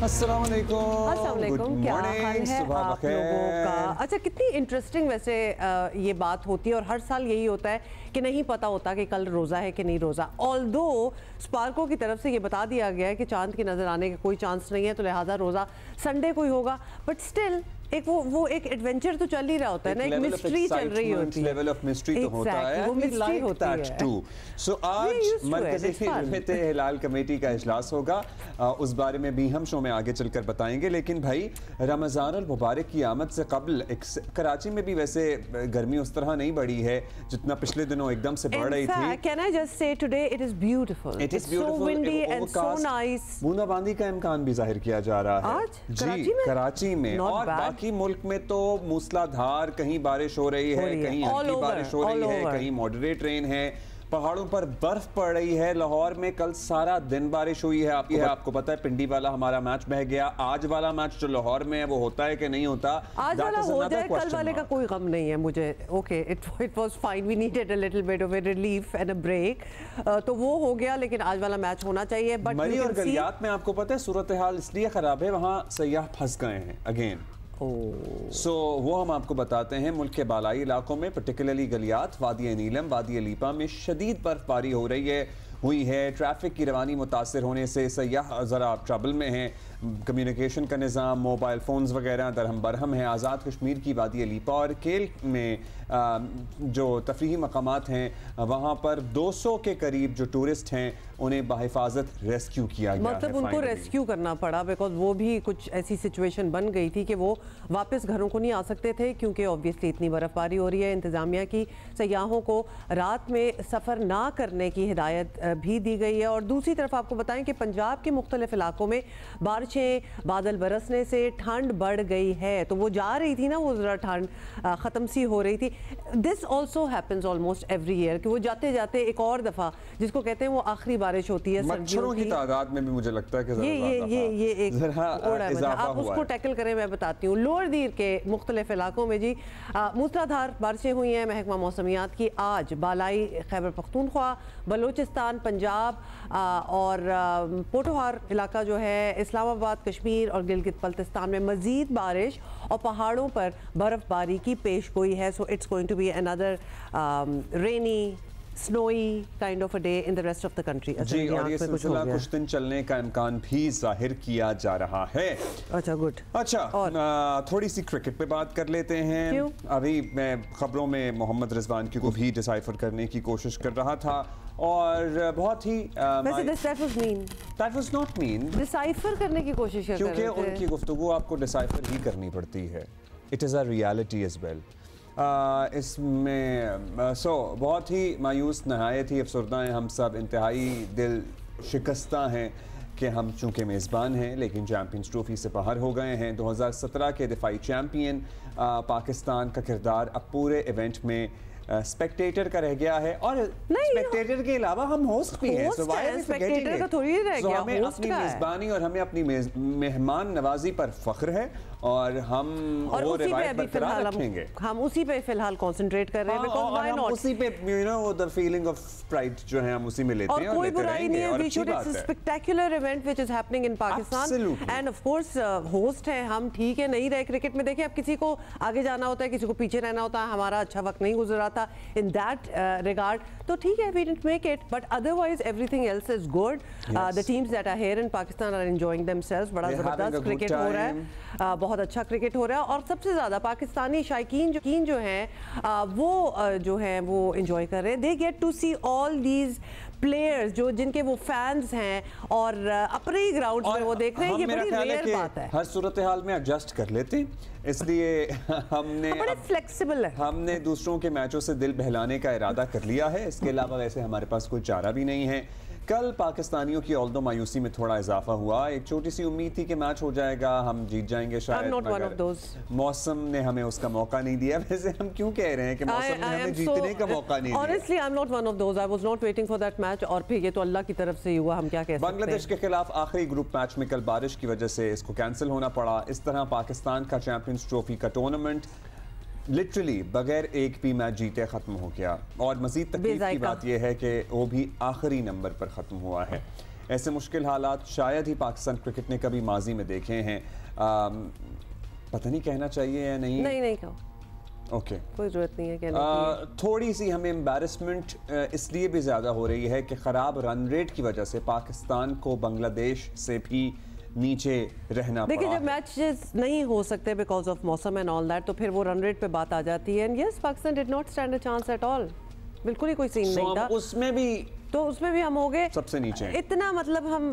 अस्सलाम वालेकुम, क्या हाल है आप लोगों का? अच्छा, कितनी इंटरेस्टिंग वैसे ये बात होती है और हर साल यही होता है कि नहीं पता होता कि कल रोज़ा है कि नहीं रोज़ा। ऑल्दो स्पार्को की तरफ से ये बता दिया गया है कि चांद की नज़र आने का कोई चांस नहीं है, तो लिहाजा रोज़ा संडे को ही होगा, बट स्टिल एक वो एक एडवेंचर तो चल ही रहा होता है ना, एक मिस्ट्री चल रही होती है, लेवल ऑफ मिस्ट्री तो होता है, वो मिस्ट्री होती है। सो आज मरकज़ी हिलाल कमेटी का इजलास होगा, उस बारे में भी हम शो में आगे चलकर बताएंगे। लेकिन भाई रमज़ान अल मुबारक की आमद से कबल कराची में भी वैसे गर्मी उस तरह नहीं बढ़ी है जितना पिछले दिनों एकदम से बढ़ रही थी। Can I just say today it is beautiful. It is beautiful. So windy and so nice. बूंदाबांदी का इम्कान भी जाहिर किया जा रहा है आज जी कराची में, और बाकी मुल्क में तो मूसलाधार कहीं बारिश हो रही है, कहीं हल्की बारिश हो रही है, कहीं मॉडरेट रेन है, पहाड़ों पर बर्फ पड़ रही है। लाहौर में कल सारा दिन बारिश हुई है। आपको पता है पिंडी वाला हमारा मैच बह गया। आज वाला मैच जो लाहौर में है वो होता है कि नहीं होता, आज वाला हो जाए, कल वाले का कोई गम नहीं है मुझे। Okay, it was fine, we needed a little bit of a relief and a break, तो वो हो गया, लेकिन आज वाला मैच होना चाहिए। बट मरी और गलियात में आपको पता है सूरत हाल इसलिए खराब है, वहाँ सयाह फंस गए हैं अगेन। वो हम आपको बताते हैं। मुल्क के बालाई इलाकों में पर्टिकुलरली गलियात, वादी नीलम, वादी लीपा में शदीद बर्फबारी हो रही है। ट्रैफिक की रवानी मुतासर होने से सयाह ज़रा ट्रबल में हैं। कम्युनिकेशन का निज़ाम, मोबाइल फ़ोन्स वगैरह दरहम बरहम है। आज़ाद कश्मीर की वादी लीपा और केल में जो तफरीही मकामात हैं वहाँ पर 200 के करीब जो टूरिस्ट हैं उन्हें बाहिफाजत रेस्क्यू किया गया। मतलब उनको रेस्क्यू करना पड़ा बिकॉज वो भी कुछ ऐसी सिचुएशन बन गई थी कि वो वापस घरों को नहीं आ सकते थे, क्योंकि ऑब्वियसली इतनी बर्फबारी हो रही है। इंतज़ामिया की सयाहों को रात में सफ़र ना करने की हिदायत भी दी गई है। और दूसरी तरफ आपको बताएं कि पंजाब के मुख्तलिफ इलाकों में बारिशें, बादल बरसने से ठंड बढ़ गई है, तो वो जा रही थी ना, वो ज़रा ठंड ख़त्म सी हो रही थी। This also happens almost every year कि वो जाते जाते एक और दफ़ा, जिसको कहते हैं वो आखिरी बारिश होती है मच्छरों की तादाद में भी मुझे लगता है कि ये एक आप उसको टैकल करें। मैं बताती हूँ, लोअर दीर के मुख्तलिफ इलाकों में जी मूसलाधार बारिशें हुई हैं। महकमा मौसमियात की आज बालाई खैबर पख्तूनख्वा, बलूचिस्तान, पंजाब और पोठोहार इलाका जो है, इस्लामाबाद, कश्मीर और गिलगित बल्तिस्तान में मज़ीद बारिश और पहाड़ों पर बर्फबारी की पेश गोई है। So it's going to be another rainy snowy kind of a day in the rest of the country. जी, और ये सिलसिला कुछ दिन चलने का इम्कान भी जाहिर किया जा रहा है। अच्छा, गुड। अच्छा, थोड़ी सी क्रिकेट पे बात कर लेते हैं। क्यों? अभी मैं खबरों में मोहम्मद रिजवान की को भी डिसाइफर करने की कोशिश कर रहा था और बहुत ही that was not mean decipher करने की कोशिश कर रहे थे, क्योंकि उनकी गुफ्तगू आपको डिसाइफर ही करनी पड़ती है। It is a reality as well. इसमें बहुत ही मायूस, नहायत ही अफसरदा हैं हम सब, इंतहाई दिल शिकस्ता हैं कि हम चूँकि मेज़बान हैं लेकिन चैम्पियंस ट्रॉफी से बाहर हो गए हैं। 2017 के दिफाई चैम्पियन पाकिस्तान का किरदार अब पूरे इवेंट में स्पेक्टेटर का रह गया है, और स्पेक्टेटर के अलावा हम होस्ट भी हैं। स्पेक्टेटर का थोड़ी रह गया, हमें अपनी मेज़बानी और हमें अपनी मेहमान नवाजी पर फख्र है और हम वो रिवायत बरकरार रखेंगे। हम उसी पे फिलहाल कंसंट्रेट कर रहे हैं बिकॉज़ व्हाई नॉट, उसी पे you know the feeling of pride जो है हम उसी में लेते हैं और कोई बुराई नहीं है। We should, it's a spectacular event which is happening in Pakistan and of course host हैं हम, ठीक है। नहीं रहे क्रिकेट में, देखिए अब किसी को आगे जाना होता है, किसी को पीछे रहना होता है। हमारा अच्छा वक्त नहीं गुजरा था in that regard, तो ठीक है, we didn't make it, but otherwise everything else is good. The teams that are here in Pakistan are enjoying themselves. बड़ा ज़बरदस्त क्रिकेट हो रहा है, बहुत अच्छा क्रिकेट हो रहा है, और सबसे ज़्यादा पाकिस्तानी शायकीन जो हैं वो जो हैं वो enjoy कर रहे हैं। They get to see all these players जिनके वो फैंस हैं और अपने ही ग्राउंड में वो देख रहे हैं। ये बड़ी रेयर बात है। हर सूरत हाल में एडजस्ट कर लेते, इसलिए हमने बड़े फ्लेक्सिबल है। हमने दूसरों के मैचों से दिल बहलाने का इरादा कर लिया है। इसके अलावा वैसे हमारे पास कोई चारा भी नहीं है। कल पाकिस्तानियों की ऑल्दो मायूसी में थोड़ा इजाफा हुआ। एक छोटी सी उम्मीद थी कि मैच हो जाएगा, हम जीत जाएंगे शायद, मगर मौसम ने हमें उसका मौका नहीं दिया। वैसे हम क्यों कह रहे हैं कि मौसम ने हमें जीतने का मौका नहीं दिया? Honestly, I'm not one of those. I was not waiting for that match, और फिर ये तो अल्लाह की तरफ से ही हुआ, हम क्या कह सकते हैं। बांग्लादेश के खिलाफ आखिरी ग्रुप मैच में कल बारिश की वजह से इसको कैंसिल होना पड़ा। इस तरह पाकिस्तान का चैंपियंस ट्रॉफी का टूर्नामेंट लिटरली बगैर एक भी मैच जीते ख़त्म हो गया। और मज़ीद तकलीफ की बात यह है कि वो भी आखिरी नंबर पर ख़त्म हुआ है। ऐसे मुश्किल हालात शायद ही पाकिस्तान क्रिकेट ने कभी माजी में देखे हैं। पता नहीं कहना चाहिए या नहीं? नहीं कहो। ओके, कोई जरूरत नहीं है कहने की। थोड़ी सी हमें एम्बैरसमेंट इसलिए भी ज़्यादा हो रही है कि ख़राब रन रेट की वजह से पाकिस्तान को बांग्लादेश से भी नीचे रहना पड़ा। देखिए, जब मैचेस नहीं हो सकते बिकॉज ऑफ मौसम एंड ऑल दैट, तो फिर वो रन रेट पे बात आ जाती है। And yes, Pakistan did not stand a chance at all. बिल्कुल ही कोई सीन नहीं था उसमें भी हम हो गए सबसे नीचे। इतना मतलब हम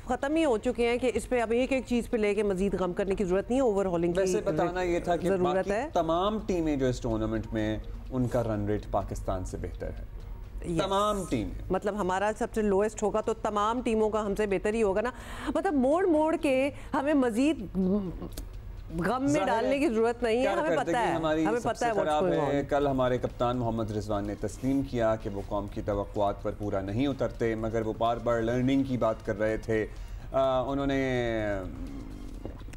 खत्म ही हो चुके हैं कि इस पे अब एक चीज पे लेके मजीद गम करने की जरूरत नहीं है। ओवरहॉलिंग वैसे बताना ये था कि जरूरत है। तमाम टीमें जो इस टूर्नामेंट में, उनका रन रेट पाकिस्तान से बेहतर है। तमाम टीम, मतलब हमारा सबसे लोएस्ट होगा तो तमाम टीमों का हमसे बेहतर ही होगा ना। मतलब मोड़ के हमें मजीद गम में डालने की जरूरत नहीं है। हमें पता है, हमें पता है खराब है। कल हमारे कप्तान मोहम्मद रिजवान ने तस्लीम किया कि वो कौम की तवक्कुआत पर पूरा नहीं उतरते, मगर वो बार बार लर्निंग की बात कर रहे थे। उन्होंने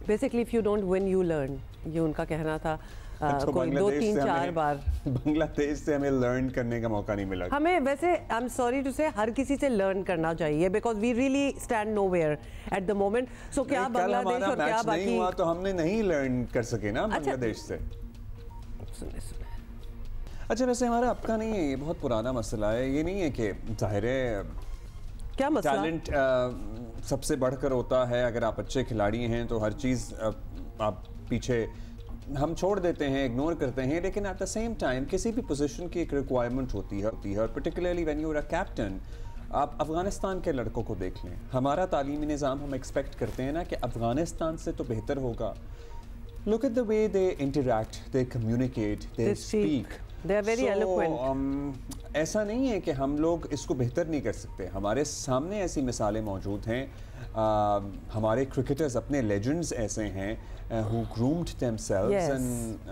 basically if you don't win you learn, ये उनका कहना था। तो कोई 2-3-4 बार बांग्लादेश से हमें लर्न करने का मौका नहीं मिला। हमें वैसे आई एम सॉरी टू से हर किसी से लर्न करना चाहिए because we really stand nowhere at the moment. So क्या बांग्लादेश और क्या बाकी नहीं हुआ तो हमने नहीं लर्न कर सके ना बांग्लादेश से। अच्छा, वैसे हमारा आपका नहीं है, ये बहुत पुराना मसला है। ये नहीं है कि जाहिर है क्या मसला, टैलेंट सबसे बढ़कर होता है। अगर आप अच्छे खिलाड़ी हैं तो हर चीज़ आप पीछे हम छोड़ देते हैं, इग्नोर करते हैं। लेकिन एट द सेम टाइम किसी भी पोजीशन की एक रिक्वायरमेंट होती है और particularly when you are a captain. आप अफगानिस्तान के लड़कों को देख लें, हमारा तालीमी निज़ाम हम एक्सपेक्ट करते हैं ना कि अफगानिस्तान से तो बेहतर होगा। Look at the way they interact, they communicate, they speak, they are very eloquent. ऐसा नहीं है कि हम लोग इसको बेहतर नहीं कर सकते। हमारे सामने ऐसी मिसालें मौजूद हैं। हमारे क्रिकेटर्स अपने लेजेंड्स ऐसे हैं who groomed themselves and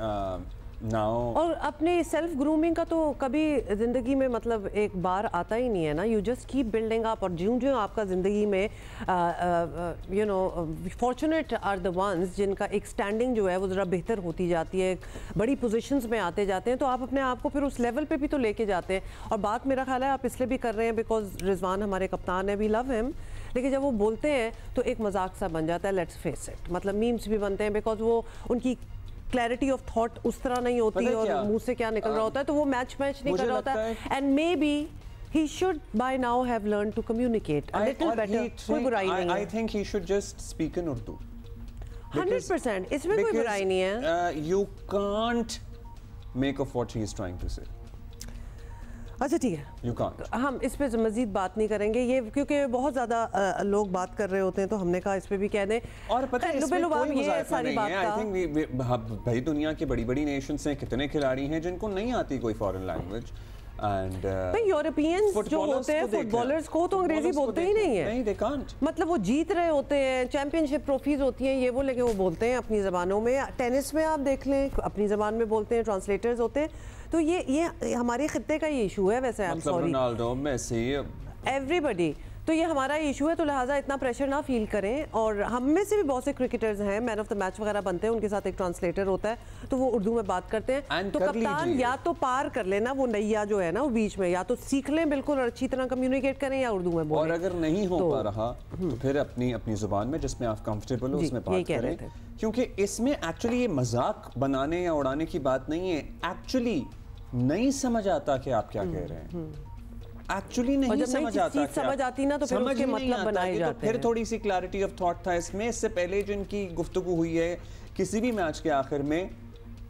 now और अपने सेल्फ ग्रूमिंग का तो कभी जिंदगी में मतलब एक बार आता ही नहीं है ना। You just keep building up, और ज्यों आपका जिंदगी में you know fortunate are the ones जिनका एक स्टैंडिंग जो है वो ज़रा बेहतर होती जाती है, बड़ी पोजीशंस में आते जाते हैं, तो आप अपने आप को फिर उस लेवल पे भी तो लेके जाते हैं। और बात मेरा ख्याल है आप इसलिए भी कर रहे हैं बिकॉज रिजवान हमारे कप्तान है, वी लव हिम, लेकिन जब वो बोलते हैं तो एक मजाक सा बन जाता है। लेट्स फेस इट, मतलब मीम्स भी बनते हैं बिकॉज वो उनकी क्लैरिटी ऑफ थॉट उस तरह नहीं होती और मुंह से क्या निकल रहा होता है तो वो मैच नहीं कर रहा होता है। And may be he should by now have learned to communicate a little better. कोई बुराई नहीं है। I think he should just speak in Urdu. 100% इसमें कोई बुराई नहीं है। You can't make of what he is trying to say. अच्छा ठीक है, You can't. हम इस पे मजीद बात नहीं करेंगे ये, क्योंकि बहुत ज्यादा लोग बात कर रहे होते हैं तो हमने कहा इस पे भी कह दें। और पता है इसमें कोई मुज़ाहिरा नहीं है। I think भाई दुनिया की बड़ी नेशंस हैं, कितने खिलाड़ी हैं जिनको नहीं आती कोई फॉरेन लैंग्वेज। एंड यूरोपियंस जो होते हैं फुटबॉलर्स को तो अंग्रेजी बोलते ही नहीं है। नहीं, they can't. मतलब वो जीत रहे होते हैं, चैंपियनशिप ट्रॉफीज होती हैं ये वो, लेके वो बोलते हैं अपनी ज़बानों में। टेनिस में आप देख लें अपनी ज़बान में बोलते हैं, ट्रांसलेटर्स होते हैं। तो ये हमारे खित्ते का ये इशू है। वैसे I am sorry, Ronaldo, Messi, everybody, तो ये हमारा इशू है। तो लिहाजा इतना प्रेशर ना फील करें। और हम में से भी बहुत से क्रिकेटर्स हैं, मैन ऑफ द मैच वगैरह बनते हैं, उनके साथ एक ट्रांसलेटर होता है तो वो उर्दू में बात करते हैं। तो कप्तान या तो पार कर लेना वो नैया जो है ना वो बीच में, या तो सीख लें बिल्कुल और अच्छी तरह कम्युनिकेट करें या उर्दू में बोलें। और अगर नहीं हो पा रहा तो फिर अपनी जुबान में जिसमें आप कंफर्टेबल हो उसमें बात करें, क्योंकि इसमें एक्चुअली ये मजाक बनाने या उड़ाने की बात नहीं है। एक्चुअली नहीं समझ आता कि आप क्या कह रहे हैं, एक्चुअली नहीं समझ आता। समझ आती ना तो फिर उसके मतलब बनाए जाते हैं। फिर थोड़ी सी क्लैरिटी ऑफ थॉट था इसमें। इससे पहले जो इनकी गुफ्तगू हुई है किसी भी मैच के आखिर में,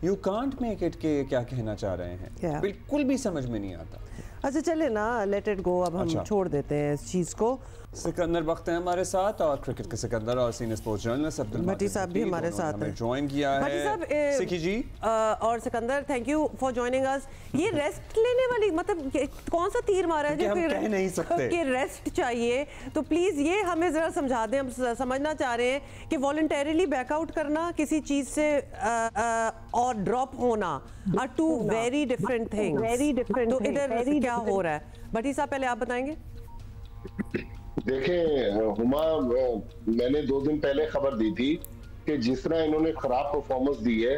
यू कांट मेक इट के क्या कहना चाह रहे हैं, बिल्कुल भी समझ में नहीं आता। अच्छा चले ना, लेट इट गो, अब हम छोड़ देते हैं इस चीज को। सिकंदर बख्त है हमारे साथ और क्रिकेट के सिकंदर और सीनियर स्पोर्ट्स जर्नलिस्ट अब्दुल भट्टी साहब भी हमारे साथ हैं, ज्वाइन किया है। सिकी जी और Sikandar, thank you for joining us. ये रेस्ट लेने वाली मतलब कौन सा तीर मारा है जो कह नहीं सकते कि रेस्ट चाहिए, तो प्लीज ये हमें जरा समझा दें। हम समझना चाह रहे हैं कि वॉलंटरीली बैकआउट करना किसी चीज से और ड्रॉप होना are two very different things. तो इधर क्या हो रहा है भट्टी साहब, पहले आप बताएंगे। देखें हुमा, मैंने 2 दिन पहले खबर दी थी कि जिस तरह इन्होंने खराब परफॉर्मेंस दी है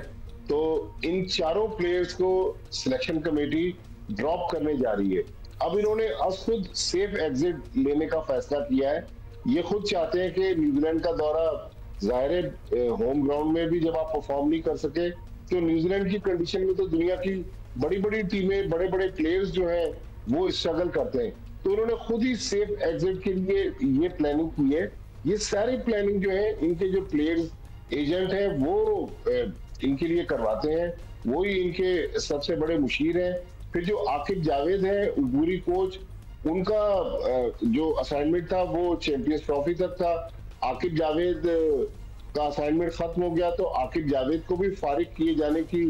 तो इन चारों प्लेयर्स को सिलेक्शन कमेटी ड्रॉप करने जा रही है। अब इन्होंने खुद सेफ एग्जिट लेने का फैसला किया है। ये खुद चाहते हैं कि न्यूजीलैंड का दौरा, जाहिर है होम ग्राउंड में भी जब आप परफॉर्म नहीं कर सके तो न्यूजीलैंड की कंडीशन में तो दुनिया की बड़ी बड़ी टीमें, बड़े बड़े प्लेयर्स जो हैं वो स्ट्रगल करते हैं। तो उन्होंने खुद ही सेफ एग्जिट के लिए ये प्लानिंग की है। ये सारी प्लानिंग जो है इनके जो प्लेयर्स एजेंट हैं वो इनके लिए करवाते हैं, वो ही इनके सबसे बड़े मुशीर हैं। फिर जो आकिब जावेद है उगूरी कोच, उनका जो असाइनमेंट था वो चैंपियंस ट्रॉफी तक था। आकिब जावेद का असाइनमेंट खत्म हो गया तो आकिब जावेद को भी फारिग किए जाने की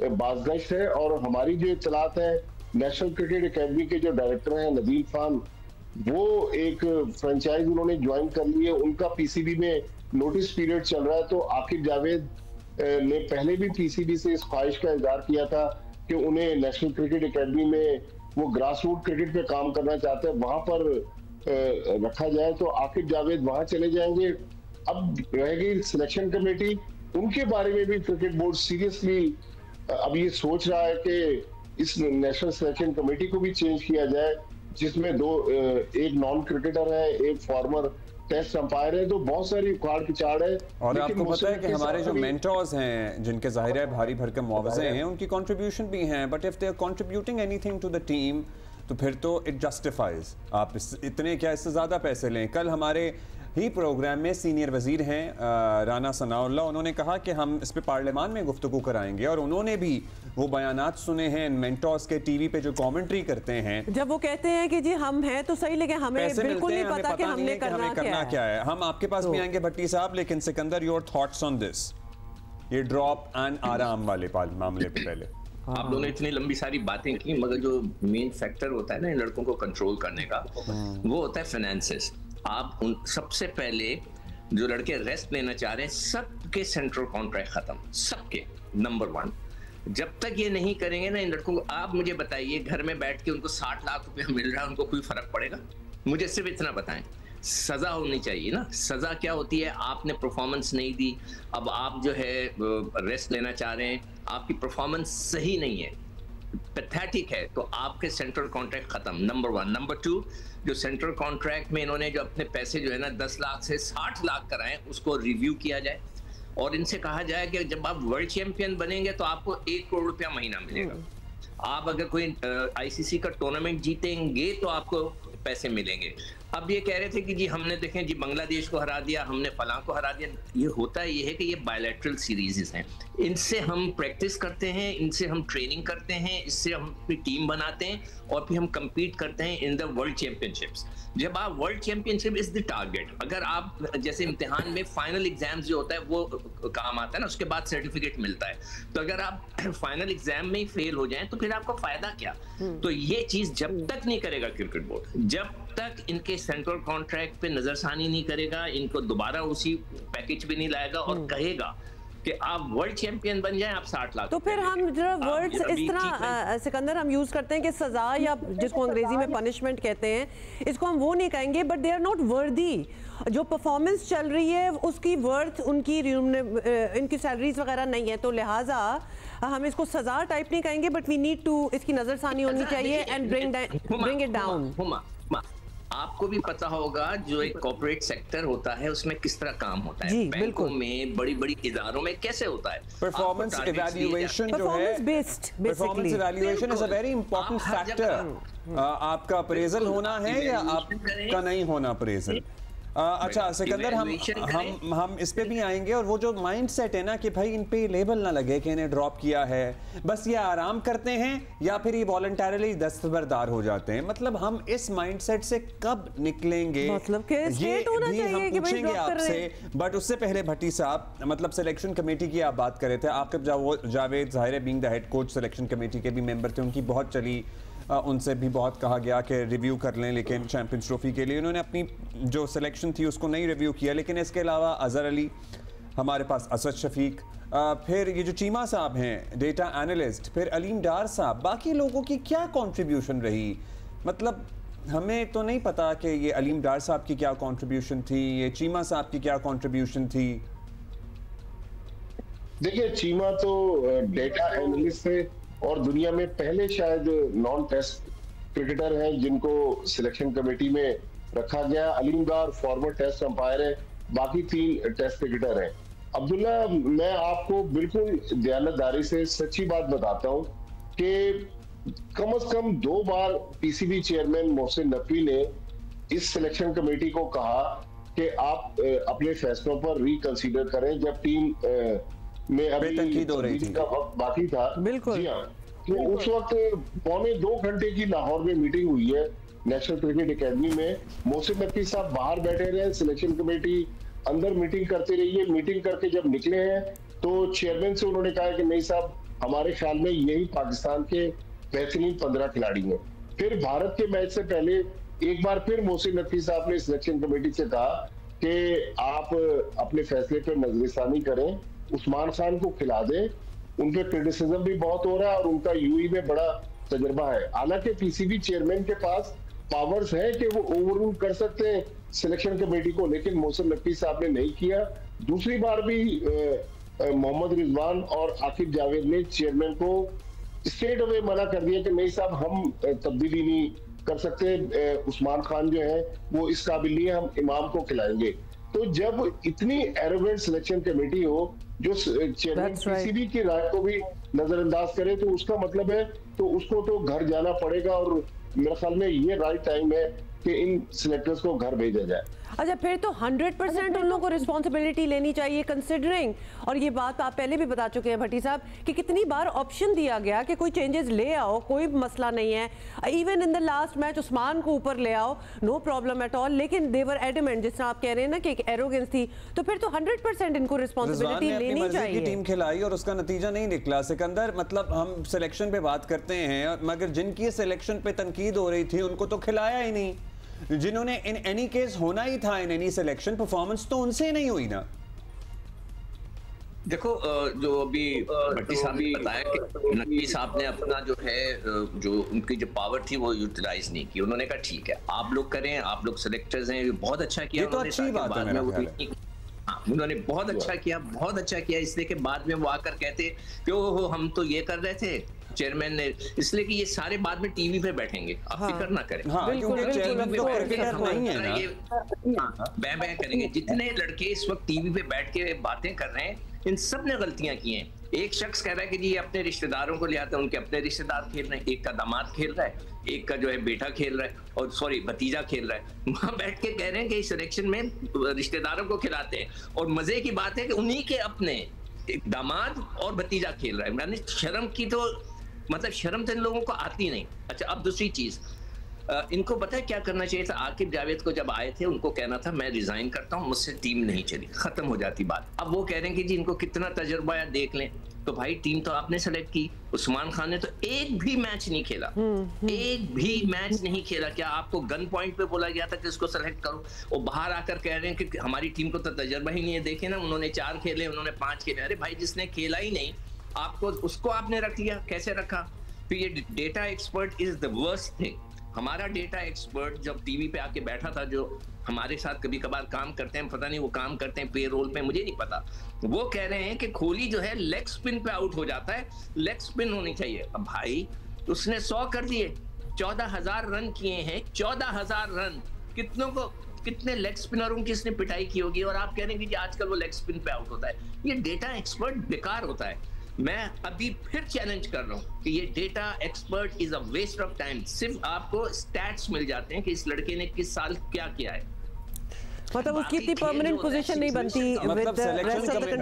बाज़गश्त है। और हमारी जो इत्तलात है, नेशनल क्रिकेट एकेडमी के जो डायरेक्टर हैं नदीम खान, वो एक फ्रेंचाइज उन्होंने ज्वाइन कर ली है, उनका पीसीबी में नोटिस पीरियड चल रहा है। तो आकिब जावेद ने पहले भी पीसीबी से इस ख्वाहिश का इज़हार किया था कि उन्हें नेशनल क्रिकेट एकेडमी में वो ग्रास रूट क्रिकेट पे काम करना चाहते हैं, वहां पर रखा जाए। तो आकिब जावेद वहां चले जाएंगे। अब रह गई सिलेक्शन कमेटी, उनके बारे में भी क्रिकेट बोर्ड सीरियसली अब ये सोच रहा है कि इस नेशनल सिलेक्शन कमेटी को भी चेंज किया जाए, जिसमें एक नॉन क्रिकेटर है, एक फॉर्मर टेस्ट अंपायर है। तो बहुत सारी उखाड़ पिछाड़ है। और आपको पता है कि हमारे जो मेंटर्स हैं, जिनके जाहिर है भारी भरकम मुआवजे हैं, उनकी कंट्रीब्यूशन भी हैं, but if they are contributing anything to the team तो फिर तो इट जस्टिफाइज। आप इतने क्या, इससे ज़्यादा पैसे लें। कल हमारे ही प्रोग्राम में सीनियर वजीर हैं राना सनाउल्लाह, उन्होंने कहा कि हम इस पे पार्लियामान में गुफ्तगू कराएंगे। और उन्होंने भी वो बयानात सुने हैं मेंटर्स के, टीवी पे जो कमेंट्री करते हैं, जब वो कहते हैं कि जी हम हैं तो सही, लेकिन हमें बिल्कुल नहीं पता कि हमने करना क्या है। हम आपके पास भी आएंगे भट्टी साहब, लेकिन Sikandar, your thoughts on this, ये ड्रॉप एंड आराम वाले मामले पे पहले। आप लोगों ने इतनी लंबी सारी बातें की, मगर जो मेन फैक्टर होता है ना इन लड़कों को कंट्रोल करने का, वो होता है फाइनेंसेस। आप उन सबसे पहले जो लड़के रेस्ट लेना चाह रहे हैं, सबके सेंट्रल कॉन्ट्रैक्ट खत्म, सबके, नंबर 1। जब तक ये नहीं करेंगे ना इन लड़कों को, आप मुझे बताइए घर में बैठ के उनको 60 लाख रुपया मिल रहा है, उनको कोई फर्क पड़ेगा? मुझे सिर्फ इतना बताएं। सजा होनी चाहिए ना। सजा क्या होती है? आपने परफॉर्मेंस नहीं दी, अब आप जो है रेस्ट लेना चाह रहे हैं, आपकी परफॉर्मेंस सही नहीं है, पैथेटिक है, तो आपके सेंट्रल कॉन्ट्रैक्ट खत्म, नंबर 1। नंबर 2, जो सेंट्रल कॉन्ट्रैक्ट में इन्होंने जो अपने पैसे जो है ना 10 लाख से 60 लाख कराएं, उसको रिव्यू किया जाए और इनसे कहा जाए कि जब आप वर्ल्ड चैंपियन बनेंगे तो आपको 1 करोड़ रुपया महीना मिलेगा। आप अगर कोई आईसीसी का टूर्नामेंट जीतेंगे तो आपको पैसे मिलेंगे। अब ये कह रहे थे कि जी हमने देखें जी बांग्लादेश को हरा दिया, हमने फलां को हरा दिया। ये होता है ये है कि ये बायलैटरल सीरीज हैं, इनसे हम प्रैक्टिस करते हैं, इनसे हम ट्रेनिंग करते हैं, इससे हम अपनी टीम बनाते हैं और फिर हम compete करते हैं इन द वर्ल्ड चैंपियनशिप्स। जब आप world championship is the target, अगर आप जैसे इम्तिहान में फाइनल एग्जाम जो होता है वो काम आता है ना, उसके बाद सर्टिफिकेट मिलता है, तो अगर आप फाइनल एग्जाम में ही फेल हो जाएं तो फिर आपका फायदा क्या? तो ये चीज जब तक नहीं करेगा क्रिकेट बोर्ड, जब तक इनके सेंट्रल कॉन्ट्रैक्ट पे नजरसानी नहीं करेगा, इनको दोबारा उसी पैकेज भी नहीं लाएगा और कहेगा कि आप वर्ल्ड चैंपियन बन जाएं, आप 60 लाख, तो फिर हम जरा वर्ड्स इस तरह सिकंदर हम यूज करते हैं कि सजा, या जिसको अंग्रेजी में पनिशमेंट कहते हैं, इसको हम वो नहीं कहेंगे, but they are not worthy. जो परफॉर्मेंस चल रही है उसकी वर्थ, उनकी इनकी सैलरीज वगैरह नहीं है, तो लिहाजा हम इसको सजा टाइप नहीं कहेंगे, बट वी नीड टू, इसकी नजरसानी होनी चाहिए एंड ब्रिंग इट डाउन। आपको भी पता होगा जो एक कॉर्पोरेट सेक्टर होता है उसमें किस तरह काम होता है, बैंकों में, बड़ी बड़ी इदारों में कैसे होता है। परफॉर्मेंस इवैल्यूएशन जो है, performance evaluation is a very important factor. आपका अप्रेजल होना है या आपका नहीं होना अप्रेजल। अच्छा सिकंदर, हम इस पे भी आएंगे। और वो जो माइंडसेट है ना कि भाई इन पे लेबल ना लगे कि इन्हें ड्रॉप किया है, बस ये आराम करते हैं या फिर ये वॉलंटरली दस्तबरदार हो जाते हैं, मतलब हम इस माइंडसेट से कब निकलेंगे, मतलब कि ये भी हम पूछेंगे आपसे। बट उससे पहले भट्टी साहब, मतलब सिलेक्शन कमेटी की आप बात कर रहे थे, आकिब जावेद ज़ाहिर being the head coach selection committee के भी मेंबर थे, उनकी बहुत चली, उनसे भी बहुत कहा गया कि रिव्यू कर लें, लेकिन चैंपियंस ट्रॉफी के लिए उन्होंने अपनी जो सिलेक्शन थी उसको नहीं रिव्यू किया। लेकिन इसके अलावा अजहर अली, हमारे पास असद शफीक, फिर ये जो चीमा साहब हैं डेटा एनालिस्ट, फिर अलीम डार साहब, बाकी लोगों की क्या कंट्रीब्यूशन रही? मतलब हमें तो नहीं पता कि ये अलीम डार साहब की क्या कंट्रीब्यूशन थी, ये चीमा साहब की क्या कंट्रीब्यूशन थी। देखिए, चीमा तो डेटा एनालिस्ट थे और दुनिया में पहले शायद नॉन टेस्ट क्रिकेटर हैं जिनको सिलेक्शन कमेटी में रखा गया। अलीम डार फॉर्मर टेस्ट अंपायर है, बाकी 3 टेस्ट क्रिकेटर हैं। अब्दुल्ला, मैं आपको बिल्कुल दयानतदारी से सच्ची बात बताता हूं कि कम से कम 2 बार पीसीबी चेयरमैन मोहसिन नकवी ने इस सिलेक्शन कमेटी को कहा कि आप अपने फैसलों पर रिकंसीडर करें। जब टीम में अभी तनकीद हो रही थी का वक्त बाकी था, बिल्कुल, जी हाँ, तो उस वक्त पौने 2 घंटे की लाहौर में मीटिंग हुई है नेशनल क्रिकेट एकेडमी में। मोहसिन नकवी साहब बाहर बैठे रहे, सिलेक्शन कमेटी अंदर मीटिंग करती रही है। मीटिंग करके जब निकले हैं तो चेयरमैन से उन्होंने कहा कि नहीं साहब, हमारे ख्याल में यही पाकिस्तान के बेहतरीन 15 खिलाड़ी हैं। फिर भारत के मैच से पहले एक बार फिर मोहसिन नकवी साहब ने सिलेक्शन कमेटी से कहा कि आप अपने फैसले पर नजरसानी करें, उस्मान खान को खिला दें। उन पे क्रिटिसिज्म भी बहुत हो रहा है और उनका यूएई में बड़ा तजर्बा है। हालांकि पीसीबी चेयरमैन के पास पावर्स है कि वो ओवररूल कर सकते हैं सिलेक्शन कमेटी को, लेकिन मोहसिन नकवी साहब ने नहीं किया। दूसरी बार भी मोहम्मद रिजवान और आकिब जावेद ने चेयरमैन को स्ट्रेट अवे मना कर दिया कि नहीं साहब, हम तब्दीली नहीं कर सकते, उस्मान खान जो है वो इस काबिल नहीं है, हम इमाम को खिलाएंगे। तो जब इतनी एरोगेंट सिलेक्शन कमेटी हो जो चेयरमैन पीसीबी की राय को भी नजरअंदाज करे, तो उसका मतलब है तो उसको तो घर जाना पड़ेगा। और मेरे ख्याल में ये राइट टाइम है कि इन सिलेक्टर्स को घर भेजा जाए। अच्छा, फिर तो 100% उन लोगों को रिस्पॉन्सिबिलिटी लेनी चाहिए कंसिडरिंग, और ये बात आप पहले भी बता चुके हैं भट्टी साहब कि कितनी बार ऑप्शन दिया गया कि कोई चेंजेस ले आओ, कोई मसला नहीं है। Even in the last match Usman को ऊपर ले आओ, नो प्रॉब्लम एट ऑल, लेकिन दे वर एडमेंट, जिस तरह आप कह रहे हैं ना कि एक एरोगेंस थी। तो फिर तो 100% इनको रिस्पॉन्सिबिलिटी लेनी चाहिए। टीम खिलाई और उसका नतीजा नहीं निकला। सिकंदर, मतलब हम सिलेक्शन पे बात करते हैं, मगर जिनकी सिलेक्शन पे तनकीद हो रही थी उनको तो खिलाया ही नहीं। जिन्होंने इन एनी केस होना ही था इन एनी सिलेक्शन, परफॉर्मेंस तो उनसे नहीं हुई ना। देखो, जो अभी भट्टी साहब ने बताया कि नकवी साहब ने अपना जो है जो उनकी जो पावर थी वो यूटिलाइज नहीं की। उन्होंने कहा ठीक है, आप लोग करें, आप लोग सिलेक्टर्स हैं, बहुत अच्छा किया। ये तो अच्छी बात है मेरा ख्याल है। उन्होंने बहुत अच्छा किया, बहुत अच्छा किया, इसलिए कि बाद में वो आकर कहते कि ओहो हम तो ये कर रहे थे चेयरमैन ने, इसलिए कि ये सारे बाद में टीवी पे बैठेंगे, आप फिक्र ना करें। क्योंकि चेयरमैन तो क्रिकेटर नहीं है ना, बै करेंगे। जितने लड़के इस वक्त टीवी पे बैठ के बातें कर रहे हैं, इन सब ने गलतियां की हैं। एक शख्स कह रहा है कि जी अपने रिश्तेदारों को ले आते हैं, उनके अपने रिश्तेदार खेल रहे हैं, एक का दामाद खेल रहा है, एक का जो है बेटा खेल रहा है, और सॉरी भतीजा खेल रहा है। वहां बैठ के कह रहे हैं कि इस सिलेक्शन में रिश्तेदारों को खिलाते हैं, और मजे की बात है कि उन्हीं के अपने दामाद और भतीजा खेल रहा है। मैंने शर्म की तो मतलब शर्म तो इन लोगों को आती नहीं। अच्छा, अब दूसरी चीज, इनको पता है क्या करना चाहिए था? आकिब जावेद को जब आए थे उनको कहना था मैं रिजाइन करता हूं, मुझसे टीम नहीं चली, खत्म हो जाती बात। अब वो कह रहे हैं कि जी इनको कितना तजर्बा है देख लें। तो भाई टीम तो आपने सेलेक्ट की, उस्मान खान ने तो एक भी मैच नहीं खेला, एक भी मैच नहीं खेला। क्या आपको गन पॉइंट पे बोला गया था कि इसको सेलेक्ट करो? वो बाहर आकर कह रहे हैं कि हमारी टीम को तो तजर्बा ही नहीं है, देखे ना उन्होंने 4 खेले, उन्होंने 5 खेले। अरे भाई, जिसने खेला ही नहीं आपको, उसको आपने रख लिया, कैसे रखा? फिर ये data expert is the worst thing. हमारा डेटा एक्सपर्ट जब टीवी पे आके बैठा था, जो हमारे साथ कभी कभार काम करते हैं, पता नहीं वो काम करते हैं पे रोल पे, मुझे नहीं पता, वो कह रहे हैं कि कोहली जो है लेग स्पिन पे आउट हो जाता है, लेग स्पिन होनी चाहिए। अब भाई उसने 100 कर दिए, 14,000 रन किए हैं, 14,000 रन, कितने लेग स्पिनरों की इसने पिटाई की होगी, और आप कह रहे हैं कि आजकल वो लेग स्पिन पे आउट होता है। ये डेटा एक्सपर्ट बेकार होता है। मैं अभी फिर चैलेंज कर रहा हूं कि ये data expert is a waste of time. सिर्फ आपको स्टैट्स मिल जाते हैं कि इस लड़के ने किस साल क्या किया है, मतलब उसकी इतनी परमानेंट पोजीशन नहीं बनती। मतलब selection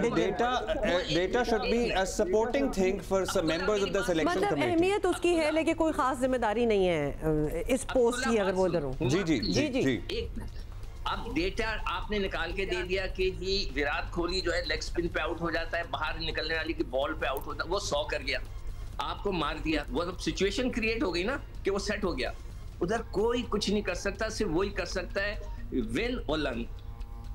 data should be a supporting thing for some members of the selection committee. मतलब अहमियत उसकी है, लेकिन कोई खास जिम्मेदारी नहीं है इस पोस्ट की, अगर वो इधर हो। जी। अब डेटा आपने निकाल के दे दिया कि जी विराट कोहली जो है लेग स्पिन पे आउट हो जाता है, बाहर निकलने वाली की बॉल पे आउट होता है, वो 100 कर गया, आपको मार दिया। वो अब सिचुएशन क्रिएट हो गई ना कि वो सेट हो गया। उधर कोई कुछ नहीं कर सकता, सिर्फ वही कर सकता है विन और लर्न।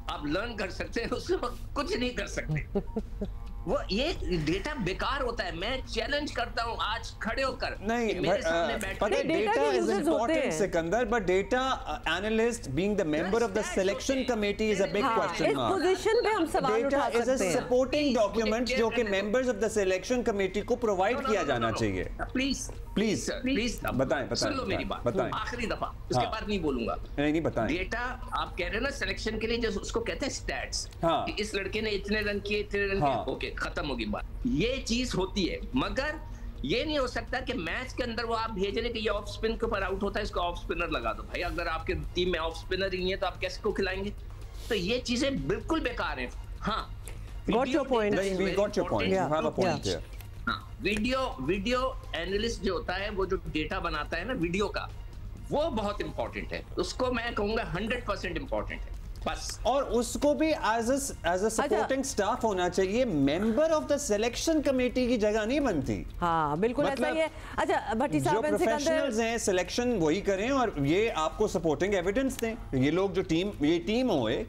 आप लर्न कर सकते हैं, उसको कुछ नहीं कर सकते। वो ये डेटा बेकार होता है। मैं चैलेंज करता हूं आज खड़े होकर, नहीं मेरे सामने बैठे data is important Sikandar, but data analyst being the member of the selection committee is a big question mark. इस पोजीशन पे हम सवाल उठा सकते हैं। Data is a supporting document जो कि members of the selection committee को प्रोवाइड किया जाना चाहिए। प्लीज प्लीज बताएं सुन लो मेरी बात, आखिरी दफा, उसके बाद नहीं बोलूंगा। नहीं बताएं। डेटा आप कह रहे हैं ना सिलेक्शन के लिए, जो उसको कहते हैं स्टैट्स, कि इस लड़के ने इतने रन किए, इतने रन किए, ओके खत्म होगी बात। ये चीज होती है, मगर ये नहीं हो सकता कि मैच के अंदर वो आप भेज रहे कि ये ऑफ स्पिन के ऊपर आउट होता है, इसको ऑफ स्पिनर लगा दो। भाई अगर आपके टीम में ऑफ स्पिनर ही नहीं है तो आप कैसे को खिलाएंगे? तो ये चीजें बिल्कुल बेकार हैं। हाँ, got your point. We got your point. You have a point here. Video analyst जो होता है, वो जो डेटा बनाता है ना वीडियो का, वो बहुत इंपॉर्टेंट है। उसको मैं कहूंगा 100% इंपॉर्टेंट है बस। और उसको भी एज अ सपोर्टिंग स्टाफ होना चाहिए, member of the selection committee की जगह नहीं बनती। हाँ बिल्कुल ऐसा ही है। अच्छा भट्टी साहब, जो प्रोफेशनल्स हैं सिलेक्शन वही करें और ये आपको सपोर्टिंग एविडेंस दें। ये लोग जो टीम होए।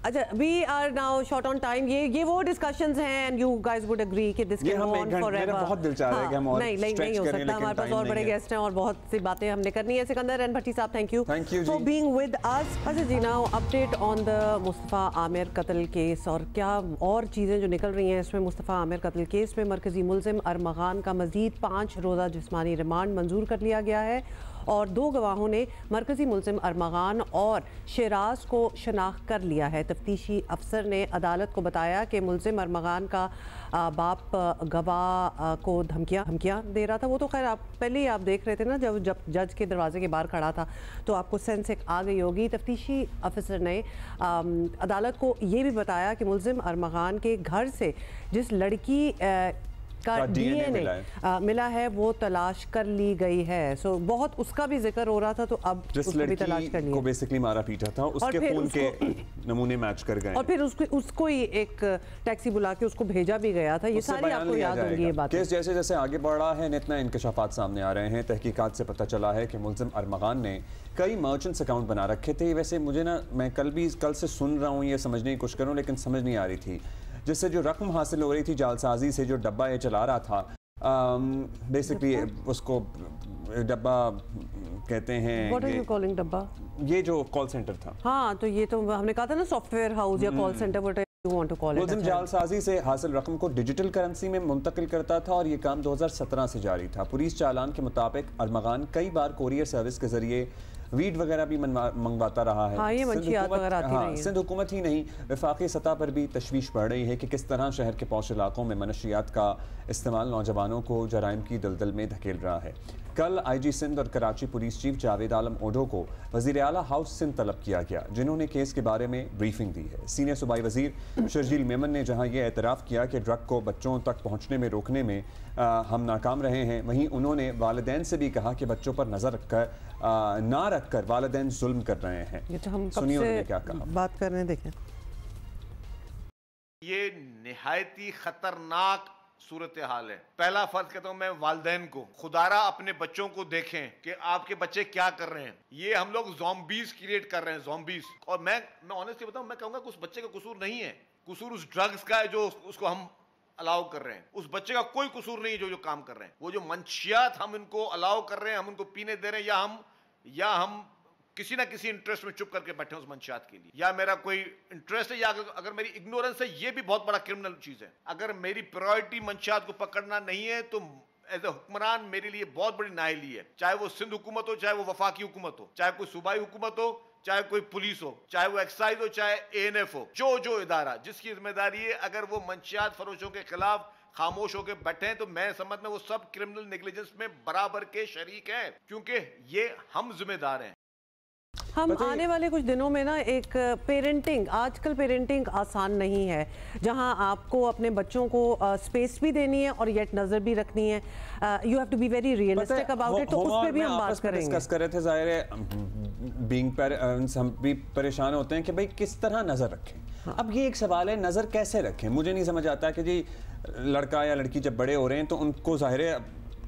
अच्छा, we are now short on time. ये वो discussions हैं and you guys would agree कि this can go on forever. मेरा बहुत दिल चाह रहा है कि हम और नहीं हो सकता, हमारे पास और बड़े गेस्ट हैं और बहुत सी बातें हमने करनी है। सिकंदर एंड भट्टी साहब, thank you for being with us. अच्छा जी, now update on the Mustafa Aamir कत्ल केस और क्या और चीज़ें जो निकल रही हैं इसमें। मुस्तफ़ा आमिर कत्ल केस में मरकजी मुलजिम अरमगान का मज़ीद 5 रोज़ा जिस्मानी रिमांड मंजूर कर लिया गया है और 2 गवाहों ने मरकजी मुलजिम अरमगान और शेराज को शनाख्त कर लिया है। तफ्तीशी अफसर ने अदालत को बताया कि मुलजिम अरमगान का बाप गवाह को धमकियाँ दे रहा था। वो तो खैर आप पहले ही आप देख रहे थे ना, जब जज के दरवाजे के बाहर खड़ा था तो आपको सेंस एक आ गई होगी। तफ्तीशी अफसर ने अदालत को ये भी बताया कि मुलजिम अरमगान के घर से जिस लड़की का DNA मिला है वो तलाश कर ली गई है। सो बहुत उसका भी जिक्र हो रहा था, तो अब उसको भी तलाश करनी है। को बेसिकली मारा पीटा था, उसके खून के नमूने मैच कर गए और फिर उसको ही एक टैक्सी बुला के उसको भेजा भी गया था। ये सारी आपको याद होंगी ये बात। केस जैसे जैसे आगे बढ़ रहा है इतना इंकशाफात सामने आ रहे हैं। तहकीकात से पता चला है कि मुलजिम अरमगान ने कई मर्चेंट्स अकाउंट बना रखे थे। वैसे मुझे ना, मैं कल से सुन रहा हूँ, ये समझने की कोशिश कर रहा हूँ लेकिन समझ नहीं आ रही थी। जिससे जो रकम हासिल हो रही थी जालसाजी से, जो डब्बा ये चला रहा था, बेसिकली उसको डब्बा कहते हैं। What are you calling डब्बा? ये जो कॉल सेंटर था। हाँ, तो ये तो हमने कहा था ना, सॉफ्टवेयर हाउस या call centre, what you want to call it. मुलजिम जालसाजी से हासिल रकम को डिजिटल करेंसी में मुंतकिल करता था और ये काम 2017 से जारी था। पुलिस चालान के मुताबिक अरमगान कई बार कोरियर सर्विस के जरिए वीट वगैरह भी मंगवाता रहा है। हाँ, ये सिंध हुकूमत ही नहीं, वफाकी सतह पर भी तशवीश बढ़ रही है कि किस तरह शहर के पौश इलाकों में मनशियात का इस्तेमाल नौजवानों को जराइम की दलदल में धकेल रहा है। कल IG सिंध और कराची पुलिस चीफ जावेद आलम ओढो को वज़ीर आला हाउस सिंध तलब किया गया, जिन्होंने केस के बारे में ब्रीफिंग दी है। सीनियर सूबाई वज़ीर शर्जील मेमन ने जहां ये एतराफ़ किया कि ड्रग को बच्चों तक पहुंचने में रोकने में हम नाकाम रहे हैं, वहीं उन्होंने वालिदैन से भी कहा कि बच्चों पर नज़र रखकर वालिदैन जुल्म कर रहे हैं। सुनिए उन्होंने क्या कहा। बात कर रहे हैं, देखें। ये निहायती खतरनाक सूरत हाल है। पहला फर्ज कहता हूं मैं वालिदैन को, खुदारा अपने बच्चों को देखें कि आपके बच्चे क्या कर रहे हैं। ये हम लोग ज़ॉम्बीज क्रिएट कर रहे हैं, ज़ॉम्बीज। और मैं ऑनेस्टली बताऊं, मैं कहूंगा उस बच्चे का कसूर नहीं है, कसूर उस ड्रग्स का है जो उसको हम अलाउ कर रहे हैं। उस बच्चे का कोई कसूर नहीं है जो काम कर रहे हैं। वो जो मंशियात हम इनको अलाउ कर रहे हैं, हम उनको पीने दे रहे हैं, या हम किसी ना किसी इंटरेस्ट में चुप करके बैठे उस मंशियात के लिए, या मेरा कोई इंटरेस्ट है, या अगर मेरी इग्नोरेंस है, ये भी बहुत बड़ा क्रिमिनल चीज है। अगर मेरी प्रायोरिटी मंशियात को पकड़ना नहीं है तो एज ए हुक्मरान मेरे लिए बहुत बड़ी नाअहली है। चाहे वो सिंध हुकूमत हो, चाहे वो वफाकी हुकूमत हो, चाहे कोई सूबाई हुकूमत हो, चाहे कोई पुलिस हो, चाहे वो एक्साइज हो, चाहे ANF हो, जो इदारा जिसकी जिम्मेदारी है, अगर वो मंशियात फरोशों के खिलाफ खामोश होकर बैठे हैं तो मैं समझता हूं वो सब क्रिमिनल नेग्लिजेंस में बराबर के शरीक हैं, क्योंकि ये हम जिम्मेदार हैं। हम आने वाले कुछ दिनों में ना एक पेरेंटिंग, आजकल पेरेंटिंग आसान नहीं है, जहां आपको अपने बच्चों को स्पेस भी देनी है और येट नजर भी रखनी है। You have to be very realistic about it. तो उस पे भी हम बात करेंगे, डिस्कस कर रहे थे। जाहिर है बीइंग पेरेंट्स हम भी परेशान होते हैं कि भाई किस तरह नजर रखें। अब ये एक सवाल है, नजर कैसे रखें। मुझे नहीं समझ आता कि जी लड़का या लड़की जब बड़े हो रहे हैं तो उनको जाहिर है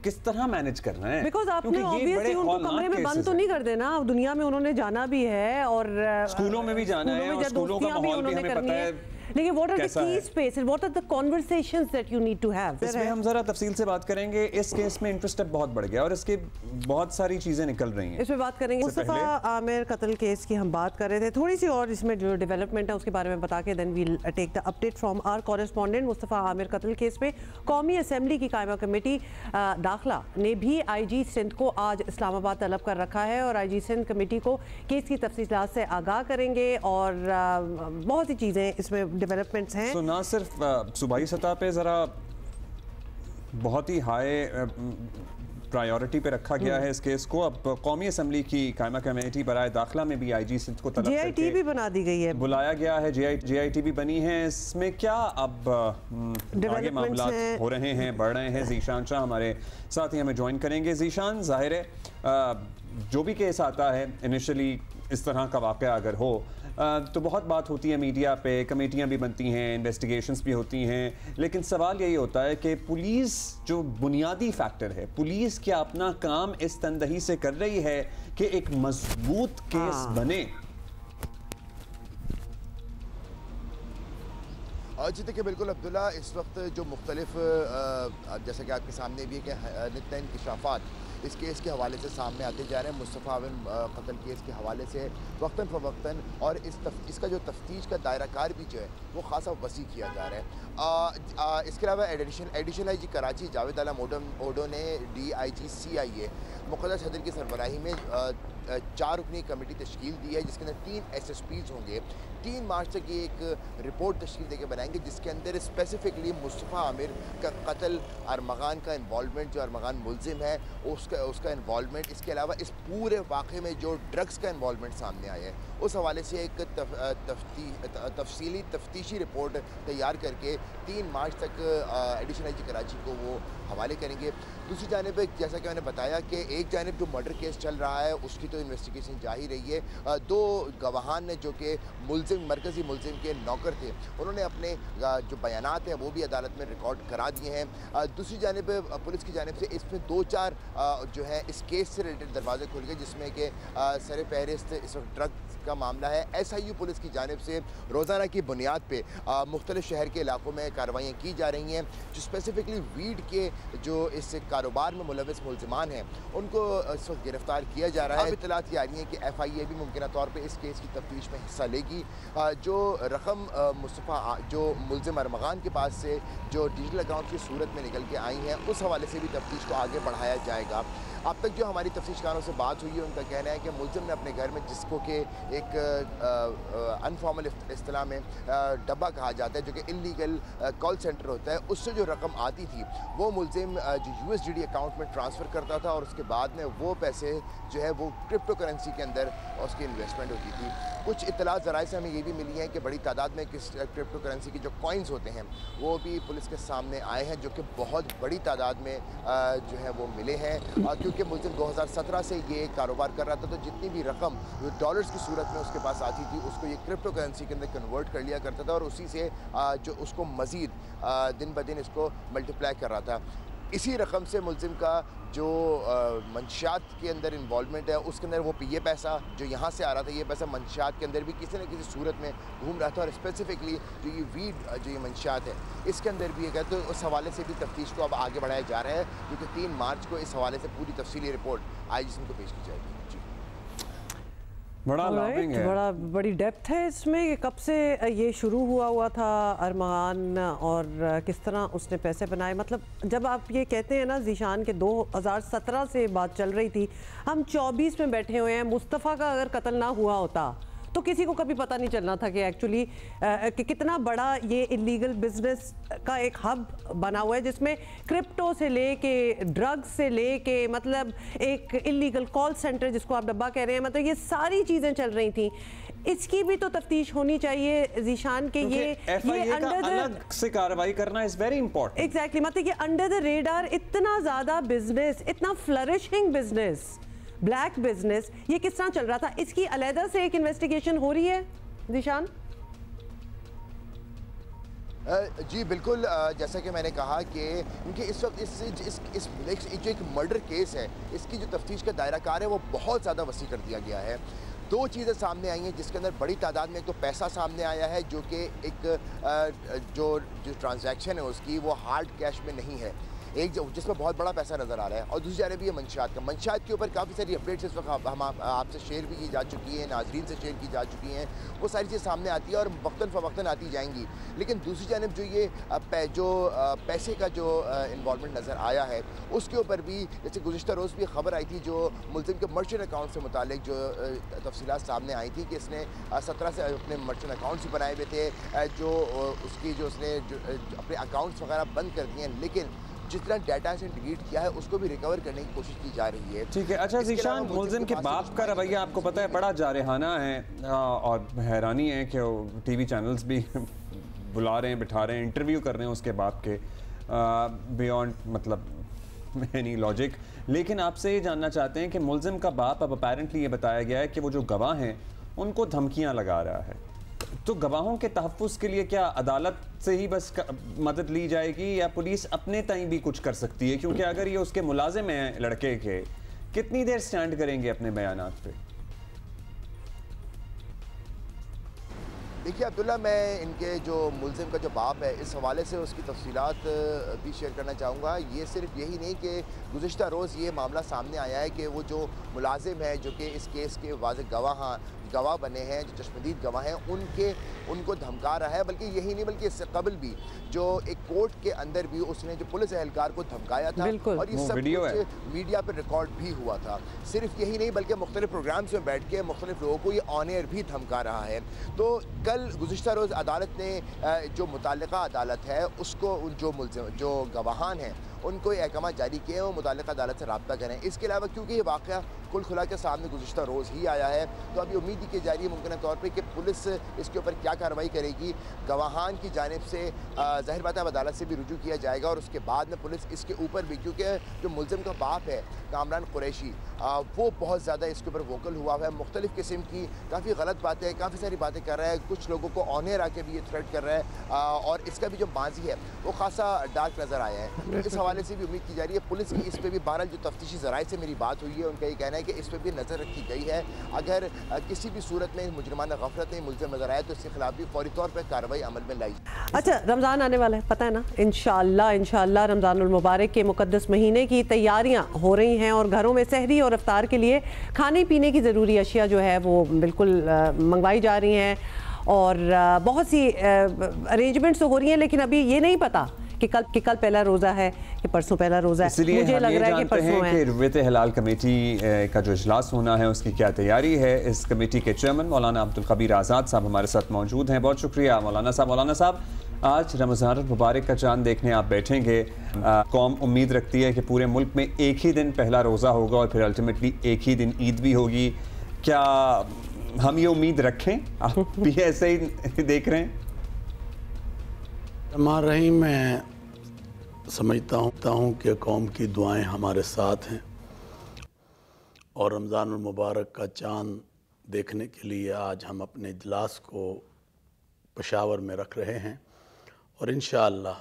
किस तरह मैनेज करना है। बिकॉज आपने ऑब्वियसली उनको कमरे में बंद तो नहीं कर देना। दुनिया में उन्होंने जाना भी है और स्कूलों में भी जाना है और स्कूलों का माहौल भी हमें पता है लेकिन what are the key spaces, what are the conversations that you need to have? इसमें हम जरा तफसील से बात करेंगे। इस केस में इंटरेस्ट अब बहुत बढ़ गया और इसके बहुत सारी चीजें निकल रही हैं। इसमें बात करेंगे। मुस्तफा आमिर कत्ल केस की हम बात कर रहे थे, थोड़ी सी और इसमें जो डेवलपमेंट है उसके बारे में बता के then we'll take the update from our correspondent. Mustafa Aamir कत्ल केस में कौमी असेंबली की कायमा कमेटी दाखिला ने भी IG सिंध को आज इस्लामाबाद तलब कर रखा है और IG सिंध कमेटी को केस की तफसीलात से आगाह करेंगे और बहुत सी चीज़ें इसमें डेवलपमेंट्स हैं। तो ना सिर्फ सूबाई सतह पे ज़रा बहुत ही हाई प्रायोरिटी पे रखा गया है इस केस को, अब कौमी असेंबली की कायमा कमेटी बराए दाखिला में भी IG सिंध को तलब JIT भी बना दी गई है, बुलाया गया है। JIT भी बनी है। इसमें क्या अब आगे मामला हो रहे हैं, बढ़ रहे हैं। ज़ीशान शाह हमारे साथ ही हमें ज्वाइन करेंगे। ज़ीशान, ज़ाहिर है जो भी केस आता है इनिशियली इस तरह का वाक़या अगर हो तो बहुत बात होती है मीडिया पे, कमेटियां भी बनती हैं, इन्वेस्टिगेशंस भी होती हैं, लेकिन सवाल यही होता है कि पुलिस जो बुनियादी फैक्टर है, पुलिस क्या अपना काम इस तनदही से कर रही है कि एक मजबूत केस बने? जी देखिए, बिल्कुल अब्दुल्ला, इस वक्त जो मुख्तलिफ जैसा कि आपके सामने भी है कि नित्य इंकशाफात इस केस के हवाले से सामने आते जा रहे हैं। मुस्तफ़ा आमिर कत्ल केस के हवाले से वक्तन फ़वक्तन और इसका जो तफ्तीश का दायरा कार भी जो है वो खासा वसी किया जा रहा है। इसके अलावा एडिशनल IG कराची जावेद आलम ओडो ने DIG CIA मुक़द्दस सदर की सरबराही में 4 रुकनी कमेटी तश्कील दी है, जिसके अंदर 3 SSPs होंगे। 3 मार्च तक ये एक रिपोर्ट तश्कील देकर बनाएंगे, जिसके अंदर स्पेसिफिकली मुस्तफ़ा आमिर का कत्ल, अरमगान का इन्वॉल्वमेंट, जो अरमगान मुलजिम है उसका इन्वॉल्वमेंट, इसके अलावा इस पूरे वाक़े में जो ड्रग्स का इन्वॉल्वमेंट सामने आया है उस हवाले से एक तफसीली तफ्तीशी रिपोर्ट तैयार करके 3 मार्च तक एडिशनल IG कराची को वो हवाले करेंगे। दूसरी जानिब जैसा कि मैंने बताया कि एक जानिब जो मर्डर केस चल रहा है उसकी तो इन्वेस्टिगेशन जारी रही है। 2 गवाहान ने जो कि मरकज़ी मुलजिम के नौकर थे, उन्होंने अपने जो बयानात हैं वो भी अदालत में रिकॉर्ड करा दिए हैं। दूसरी जानिब पुलिस की जानिब से इसमें 2-4 जो है इस केस से रिलेटेड दरवाजे खुल गए, जिसमें कि सर फहरिस्त इस वक्त ड्रग्स का मामला है। SIU पुलिस की जानिब से रोज़ाना की बुनियाद पर मुख्तलिफ शहर के इलाकों में कार्रवाइयाँ की जा रही हैं, जो स्पेसिफिकली वीड के जो इस कारोबार में मुलविस मुलजिमान हैं उनको इस वक्त गिरफ्तार किया जा रहा है। अब इत्तलात ये आ रही हैं कि FIA भी मुमकिन तौर पर इस केस की तफ्तीश में हिस्सा लेगी। जो रकम मुस्तफ़ा जो मुलजिम अरमगान के पास से जो डिजिटल अकाउंट की सूरत में निकल के आई हैं उस हवाले से भी तफ्तीश को आगे बढ़ाया जाएगा। अब तक जो हमारी तफ्तीशकारों से बात हुई है उनका कहना है कि मुलजिम ने अपने घर में, जिसको कि एक अनफॉर्मल इस्तिलाह में डब्बा कहा जाता है, जो कि इल्लीगल कॉल सेंटर होता है, उससे जो रकम आती थी वो मुलजिम जो USDT अकाउंट में ट्रांसफ़र करता था और उसके बाद में वो पैसे जो है वो क्रिप्टो करेंसी के अंदर उसकी इन्वेस्टमेंट होती थी। कुछ इत्तलात ज़राए से हमें ये भी मिली हैं कि बड़ी तादाद में किस क्रिप्टो करेंसी के जो कॉइन्स होते हैं वो भी पुलिस के सामने आए हैं, जो कि बहुत बड़ी तादाद में जो है वो मिले हैं, क्योंकि मुलजिम 2017 से ये कारोबार कर रहा था, तो जितनी भी रकम डॉलर्स की सूरत में उसके पास आती थी उसको ये क्रिप्टो करेंसी के अंदर कन्वर्ट कर लिया करता था और उसी से जो उसको मज़ीद दिन ब दिन इसको मल्टीप्लाई कर रहा था। इसी रकम से मुलजिम का जो मंशियात के अंदर इन्वॉल्वमेंट है उसके अंदर वो ये पैसा जो यहाँ से आ रहा था, ये पैसा मंशियात के अंदर भी किसी न किसी सूरत में घूम रहा था और स्पेसिफिकली जो ये वीड जो ये मंशियात है इसके अंदर भी है। तो उस हवाले से भी तफ्तीश को अब आगे बढ़ाया जा रहा है, क्योंकि 3 मार्च को इस हवाले से पूरी तफसीली रिपोर्ट IG सिंध को पेश की जाएगी। बड़ी डेप्थ है इसमें कि कब से ये शुरू हुआ था अरमान और किस तरह उसने पैसे बनाए। मतलब जब आप ये कहते हैं ना ज़ीशान के 2017 से बात चल रही थी, हम 24 में बैठे हुए हैं। मुस्तफ़ा का अगर कत्ल ना हुआ होता तो किसी को कभी पता नहीं चलना था कि एक्चुअली कि कितना बड़ा ये इलीगल बिजनेस का एक हब बना हुआ है, जिसमें क्रिप्टो से लेके ड्रग्स से लेके मतलब एक इलीगल कॉल सेंटर जिसको आप डब्बा कह रहे हैं, मतलब ये सारी चीज़ें चल रही थी। इसकी भी तो तफ्तीश होनी चाहिए ज़ीशान के। ये अंडर अलग से कार्रवाई करना इज वेरी इंपॉर्टेंट। एग्जैक्टली, मतलब ये अंडर द रेडार इतना ज़्यादा बिजनेस, इतना फ्लरिशिंग बिजनेस, ब्लैक बिजनेस, ये किस तरह चल रहा था, इसकी अलहदा से एक इन्वेस्टिगेशन हो रही है ज़ीशान? जी बिल्कुल, जैसा कि मैंने कहा कि क्योंकि इस वक्त इस जो एक मर्डर केस है इसकी जो तफ्तीश का दायरा कार है वो बहुत ज़्यादा वसी कर दिया गया है। दो चीज़ें सामने आई हैं जिसके अंदर बड़ी तादाद में एक तो पैसा सामने आया है जो कि एक जो ट्रांजैक्शन है उसकी वो हार्ड कैश में नहीं है, एक जिसमें बहुत बड़ा पैसा नज़र आ रहा है, और दूसरी जानब ये मंशात का, मंशात के ऊपर काफ़ी सारी अपडेट्स इस वक्त हम आपसे शेयर भी की जा चुकी हैं, नाजरीन से शेयर की जा चुकी हैं, वो सारी चीज़ सामने आती है और वक्तन आती जाएंगी। लेकिन दूसरी जानब जो ये पैसे का जो इन्वॉल्वमेंट नज़र आया है उसके ऊपर भी, जैसे गुज़िश्ता रोज़ भी खबर आई थी जो मुल्ज़िम के मर्चेंट अकाउंट से मुतालिक जो तफसीलात सामने आई थी कि इसने 17 से अपने मर्चेंट अकाउंट्स भी बनाए हुए थे, जो उसने अपने अकाउंट्स वगैरह बंद कर दिए हैं, लेकिन जितना डाटा से डिलीट किया है उसको भी रिकवर करने की कोशिश की जा रही है। ठीक है। अच्छा ज़ीशान, मुल्ज़िम के बाप का रवैया आपको पता है बड़ा जारहाना है, और हैरानी है कि टीवी चैनल्स भी बुला रहे हैं, बिठा रहे हैं, इंटरव्यू कर रहे हैं उसके बाप के बियॉन्ड मतलब एनी लॉजिक। लेकिन आपसे ये जानना चाहते हैं कि मुल्ज़िम का बाप, अब अपेरेंटली ये बताया गया है कि वो जो गवाह हैं उनको धमकियाँ लगा रहा है, तो गवाहों के तहफ़्फ़ुज़ के लिए क्या अदालत से ही बस मदद ली जाएगी या पुलिस अपने ताईं भी कुछ कर सकती है? क्योंकि अगर ये उसके मुलाजिम हैं लड़के के, कितनी देर स्टैंड करेंगे अपने बयानात पे? देखिए अब्दुल्ला, मैं इनके जो मुल्ज़िम का जो बाप है इस हवाले से उसकी तफसीलात भी शेयर करना चाहूँगा। ये सिर्फ यही नहीं कि गुज़िश्ता रोज़ ये मामला सामने आया है कि वो जो मुलाजिम है जो कि इस केस के वाज़ेह गवाह बने हैं, जो चश्मदीद गवाह हैं, उनको धमका रहा है, बल्कि यही नहीं बल्कि इससे कबल भी जो एक कोर्ट के अंदर भी उसने जो पुलिस एहलकार को धमकाया था, और ये सब कुछ मीडिया पर रिकॉर्ड भी हुआ था। सिर्फ यही नहीं बल्कि मुख्तलिफ प्रोग्राम्स में बैठ के मुख्तलिफ लोगों को ये ऑन एयर भी धमका रहा है। तो कल गुज़िश्ता रोज़ अदालत ने जो मुताल्लिक़ा अदालत है उसको जो गवाहान हैं उनको ये अहकाम जारी किए हैं वो मुताल्लिक़ा अदालत से रब्ता करें। इसके अलावा क्योंकि ये वाक़या कुल खुला के सामने गुज़िश्ता रोज़ ही आया है, तो अभी उम्मीद ही की जा रही है मुमकिन तौर पर कि पुलिस इसके ऊपर क्या कार्रवाई करेगी। गवाहान की जानिब से ज़ाहिर बात है अदालत से भी रुजू किया जाएगा, और उसके बाद में पुलिस इसके ऊपर भी, क्योंकि जो मुल्ज़िम का बाप है कामरान कुरैशी, वो बहुत ज़्यादा इसके ऊपर वोकल हुआ है, मुख्तलिफ़ किस्म की काफ़ी गलत बातें, काफ़ी सारी बातें कर रहा है, कुछ लोगों को ऑन एयर आके भी ये थ्रेट कर रहा है, और इसका भी जो माजी है वो खासा डार्क नज़र आया है। इस हवाले से भी उम्मीद की जा रही है पुलिस की इस पर भी, बहरहाल जो तफ्तीशी ज़राए से मेरी बात हुई है उनका ये कहना है कि इस पर भी नज़र रखी गई है। अगर किसी भी सूरत में मुजरिमाना गफलत में मुल्ज़िम नज़र आए तो इसके खिलाफ भी फौरी तौर पर कार्रवाई अमल में लाई। अच्छा, रमज़ान आने वाला है, पता है ना, इंशाअल्लाह रमज़ानुल मुबारक के मुक़द्दस महीने की तैयारियां हो रही हैं, और घरों में सहरी और इफ्तार के लिए खाने पीने की ज़रूरी अशिया जो है वो बिल्कुल मंगवाई जा रही हैं, और बहुत सी अरेंजमेंट्स तो हो रही हैं, लेकिन अभी ये नहीं पता कि कल पहला रोज़ा है कि परसों पहला रोज़ा है। मुझे लग रहा है कि परसों है। रुव्यत हिलाल कमेटी का जो इजलास होना है उसकी क्या तैयारी है, इस कमेटी के चेयरमैन मौलाना अब्दुल खबीर आज़ाद साहब हमारे साथ मौजूद हैं। बहुत शुक्रिया मौलाना साहब। आज रमज़ान मुबारक का चांद देखने आप बैठेंगे, कौम उम्मीद रखती है कि पूरे मुल्क में एक ही दिन पहला रोज़ा होगा और फिर अल्टीमेटली एक ही दिन ईद भी होगी। क्या हम ये उम्मीद रखें? आप भी ऐसे ही देख रहे हैं? हमारे मैं समझता हूँ कि कौम की दुआएं हमारे साथ हैं, और रमज़ानुल मुबारक का चाँद देखने के लिए आज हम अपने इजलास को पेशावर में रख रहे हैं, और इंशाअल्लाह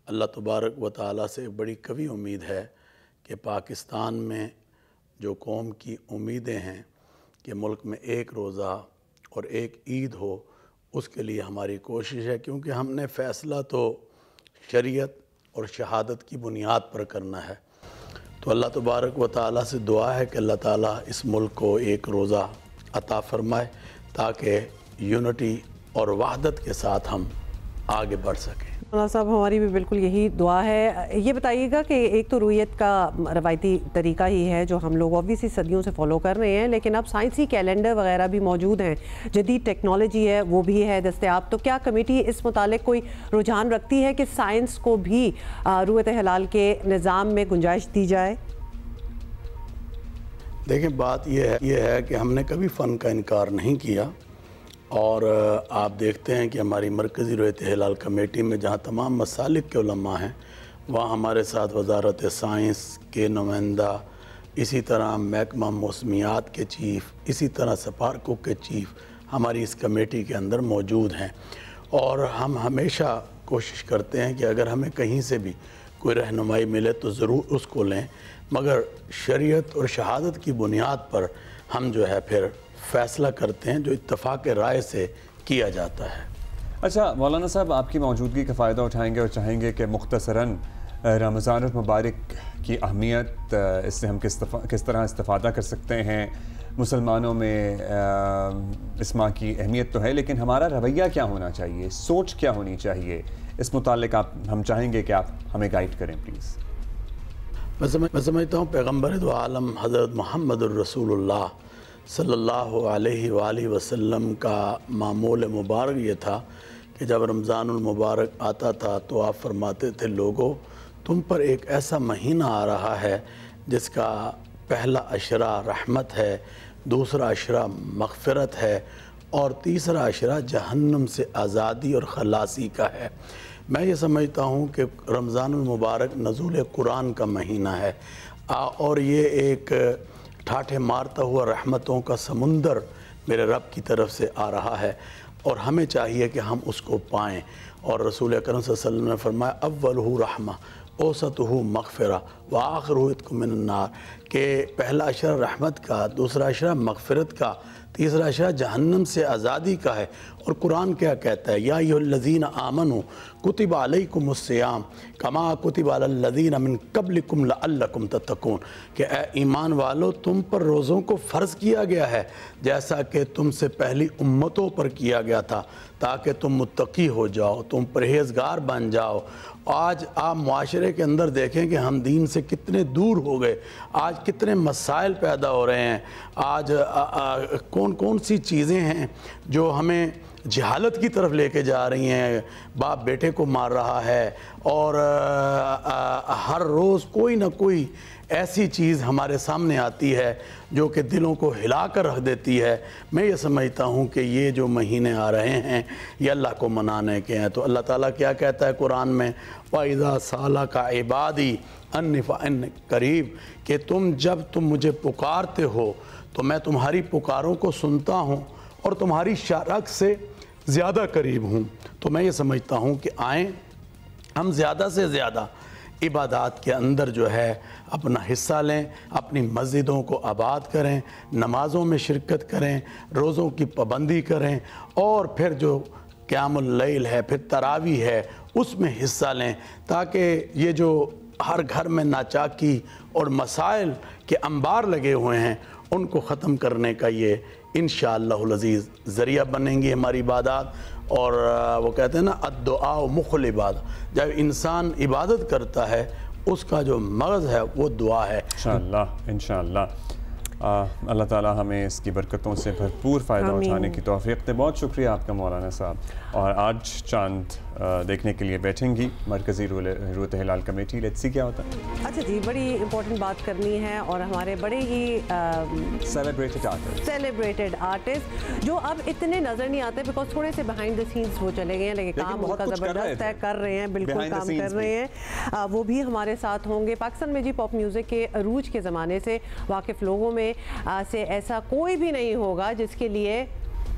अल्लाह तबारक व तआला से एक बड़ी कवी उम्मीद है कि पाकिस्तान में जो कौम की उम्मीदें हैं कि मुल्क में एक रोज़ा और एक ईद हो, उसके लिए हमारी कोशिश है, क्योंकि हमने फ़ैसला तो शरीयत और शहादत की बुनियाद पर करना है। तो अल्लाह तबारक व तआला से दुआ है कि अल्लाह ताला इस मुल्क को एक रोज़ा अता फ़रमाए ताकि यूनिटी और वहदत के साथ हम आगे बढ़ सकें। मौलाना साहब, हमारी भी बिल्कुल यही दुआ है। ये बताइएगा कि एक तो रुयत का रवायती तरीका ही है जो हम लोग ऑब्वियसली सदियों से फॉलो कर रहे हैं, लेकिन अब साइंसी कैलेंडर वगैरह भी मौजूद हैं, जदीद टेक्नोलॉजी है वो भी है दस्तयाब। तो क्या कमेटी इस मुतालिक कोई रुझान रखती है कि साइंस को भी रुयत हिलाल के निज़ाम में गुंजाइश दी जाए? देखिए, बात यह है कि हमने कभी फ़न का इनकार नहीं किया, और आप देखते हैं कि हमारी मरकज़ी रुयत हिलाल कमेटी में जहाँ तमाम मसालिक के उलमा हैं, वहाँ हमारे साथ वजारत साइंस के नुमाइंदा, इसी तरह महकमा मौसमियात के चीफ़, इसी तरह सफारकों के चीफ़ हमारी इस कमेटी के अंदर मौजूद हैं, और हम हमेशा कोशिश करते हैं कि अगर हमें कहीं से भी कोई रहनुमाई मिले तो ज़रूर उसको लें, मगर शरीयत और शहादत की बुनियाद पर हम जो है फिर फैसला करते हैं जो इत्तफाक राय से किया जाता है। अच्छा मौलाना साहब, आपकी मौजूदगी का फ़ायदा उठाएंगे और चाहेंगे कि मुख्तसरन रमज़ान मुबारक की अहमियत, इससे हम किस तरह इस्तेफ़ादा कर सकते हैं। मुसलमानों में इस माह की अहमियत तो है, लेकिन हमारा रवैया क्या होना चाहिए, सोच क्या होनी चाहिए, इस मुतालिक हम चाहेंगे कि आप हमें गाइड करें प्लीज़। मैं समझता हूँ पैगम्बर दो आलम हज़रत मुहम्मद रसूलुल्लाह सल्लल्लाहु अलैहि वसल्लम का मामूल मुबारक ये था कि जब रमज़ानुल मुबारक आता था तो आप फरमाते थे, लोगों तुम पर एक ऐसा महीना आ रहा है जिसका पहला अशरा रहमत है, दूसरा अशरा मग़फ़िरत है और तीसरा अशरा जहन्नम से आज़ादी और खलासी का है। मैं ये समझता हूँ कि रमज़ानुल मुबारक नज़ूल कुरान का महीना है और ये एक ठाठे मारता हुआ रहमतों का समुंदर मेरे रब की तरफ से आ रहा है और हमें चाहिए कि हम उसको पाएँ। और रसूल अकरम सल्लल्लाहु अलैहि वसल्लम ने फरमाया, अव्वलहु रहमा औसतहु मग़फ़िरा व आखिरुहु इत्क़ुम मिनन नार, कि पहला अशरा रहमत का, दूसरा अशरा मग़फ़िरत का, तीसरा अशरा जहन्नम से आज़ादी का है। और कुरान क्या कहता है, या अय्युहल्लज़ीना आमनू कुतिबा अलैकुमुस्सियाम कमा कुतिबा अलल्लज़ीना मिन क़ब्लिकुम लअल्लकुम तत्तक़ून, कि ए ईमान वालों तुम पर रोज़ों को फ़र्ज़ किया गया है जैसा कि तुमसे पहली उम्मतों पर किया गया था, ताकि तुम मुत्तकी हो जाओ, तुम परहेज़गार बन जाओ। आज आप माशरे के अंदर देखें कि हम दीन से कितने दूर हो गए, आज कितने मसाइल पैदा हो रहे हैं, आज कौन कौन सी चीज़ें हैं जो हमें जहालत की तरफ लेके जा रही हैं। बाप बेटे को मार रहा है और हर रोज़ कोई ना कोई ऐसी चीज़ हमारे सामने आती है जो कि दिलों को हिला कर रख देती है। मैं ये समझता हूँ कि ये जो महीने आ रहे हैं ये अल्लाह को मनाने के हैं। तो अल्लाह ताला क्या कहता है कुरान में, वाइज़ा साला का इबादी अन्नी फ़अन्नी करीब, कि जब तुम मुझे पुकारते हो तो मैं तुम्हारी पुकारों को सुनता हूँ और तुम्हारी शारक से ज़्यादा करीब हूँ। तो मैं ये समझता हूँ कि आएँ हम ज़्यादा से ज़्यादा इबादत के अंदर जो है अपना हिस्सा लें, अपनी मस्जिदों को आबाद करें, नमाज़ों में शिरकत करें, रोज़ों की पाबंदी करें और फिर जो क़यामुल लैल है, फिर तरावी है, उसमें हिस्सा लें, ताकि ये जो हर घर में नाचाकी और मसाइल के अंबार लगे हुए हैं उनको ख़त्म करने का ये इंशाअल्लाहुल अज़ीज़ ज़रिया बनेंगी हमारी इबादत। और वो कहते हैं ना, अद्दुआ मुख़्ल इबादत, जब इंसान इबादत करता है उसका जो मग़ज़ है वो दुआ है। इंशाअल्लाह इंशाअल्लाह अल्लाह ताला हमें इसकी बरकतों से भरपूर फ़ायदा उठाने की तौफ़ीक़ दे। बहुत शुक्रिया आपका मौलाना साहब। और आज चांद देखने के लिए बैठेंगी मरकज़ी रूत हिलाल कमेटी। लेट्स सी क्या होता है। अच्छा जी, बड़ी इंपॉर्टेंट बात करनी है और हमारे बड़े ही सेलिब्रेटेड आर्टिस्ट जो अब इतने नज़र नहीं आते बिकॉज थोड़े से बिहाइंड द सीन्स वो चले गए हैं, लेकिन काम उनका ज़बरदस्त है, कर रहे हैं, बिल्कुल काम कर रहे हैं। वो भी हमारे साथ होंगे। पाकिस्तान में जी पॉप म्यूज़िक के अरूज के ज़माने से वाकिफ़ लोगों में से ऐसा कोई भी नहीं होगा जिसके लिए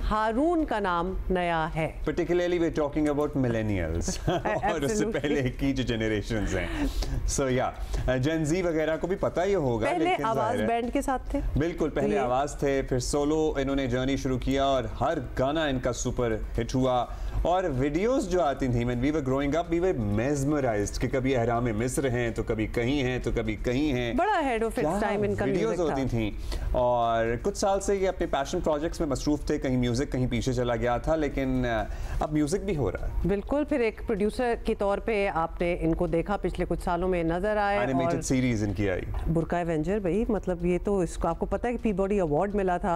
हारून का नाम नया है। Particularly we're talking about millennials और उससे पहले की जो generations हैं। So yeah, Gen Z वगैरह को भी पता ही होगा। पहले आवाज़ बैंड के साथ थे। बिल्कुल, पहले आवाज़ थे, फिर सोलो इन्होंने जर्नी शुरू किया और हर गाना इनका सुपर हिट हुआ। और वीडियोस जो आती थी, when we were growing up, we were mesmerized कि कभी अहराम मिस्र हैं तो कभी कहीं हैं तो कभी कहीं हैं। बड़ा हेड ऑफ इट्स टाइम इनका वीडियोस होती थी। और कुछ साल से ये अपने पैशन प्रोजेक्ट्स में मसरूफ थे, कहीं म्यूजिक कहीं पीछे चला गया था, लेकिन अब म्यूजिक भी हो रहा है। बिल्कुल, फिर एक प्रोड्यूसर के तौर पे आपने इनको देखा पिछले कुछ सालों में नजर आए। एनिमेटेड सीरीज इनकी आई बुर्का एवेंजर, भाई मतलब ये तो इसको आपको पता है कि पीबॉडी अवार्ड मिला था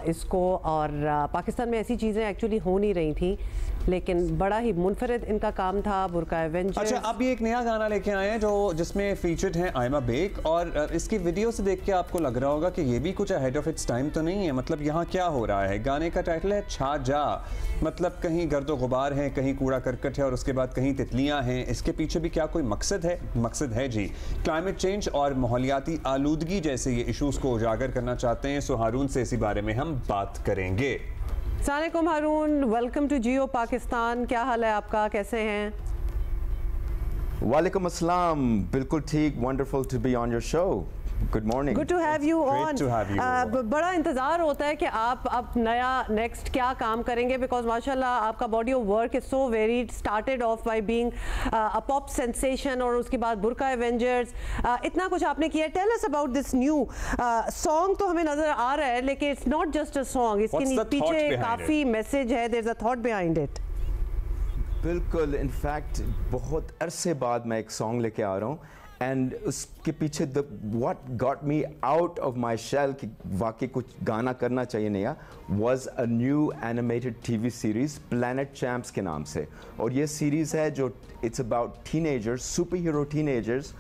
इसको। और पाकिस्तान में ऐसी चीज़ें एक्चुअली हो नहीं रही थी, लेकिन बड़ा ही मुनफरिद इनका काम था बुर्का एवेंजर। अच्छा, अब ये एक नया गाना लेके आए हैं जो जिसमें फीचर्ड है आयमा बेग, और इसकी वीडियो से देख के आपको लग रहा होगा कि ये भी कुछ अहेड ऑफ इट्स टाइम तो नहीं है। मतलब यहाँ क्या हो रहा है? गाने का टाइटल है छा जा, मतलब कहीं गर्दो गुबार है, कहीं कूड़ा करकट है और उसके बाद कहीं तितलियां हैं। इसके पीछे भी क्या कोई मकसद है? मकसद है जी, क्लाइमेट चेंज और माहौलियाती आलूदगी जैसे ये इशूज़ को उजागर करना चाहते हैं। सो हारून से इसी बारे में हम बात करेंगे। अस्सलामुअलैकुम हारून, वेलकम टू जियो पाकिस्तान। क्या हाल है आपका, कैसे हैं? वालेकुम अस्सलाम, बिल्कुल ठीक, wonderful to be on your show. Good morning. Good to have you on. Great to have you. बड़ा इंतजार होता है कि आप अब नया नेक्स्ट क्या काम करेंगे, बिकॉज माशाल्लाह आपका body of work is so varied. Started off by being a pop sensation और उसके बाद बुर्का एवेंजर्स, इतना कुछ आपने किया. Tell us about this new song. तो हमें नजर आ रहा है लेकिन it's not just a song, इसके पीछे काफी मैसेज है. There is a thought behind it. बिल्कुल. इनफैक्ट बहुत अरसे बाद मैं एक सॉन्ग लेके आ रहा हूँ एंड उसके पीछे what got me out of my shell कि वाकई कुछ गाना करना चाहिए नया was a new animated TV series Planet Champs के नाम से. और ये सीरीज़ है जो it's about teenagers, superhero teenagers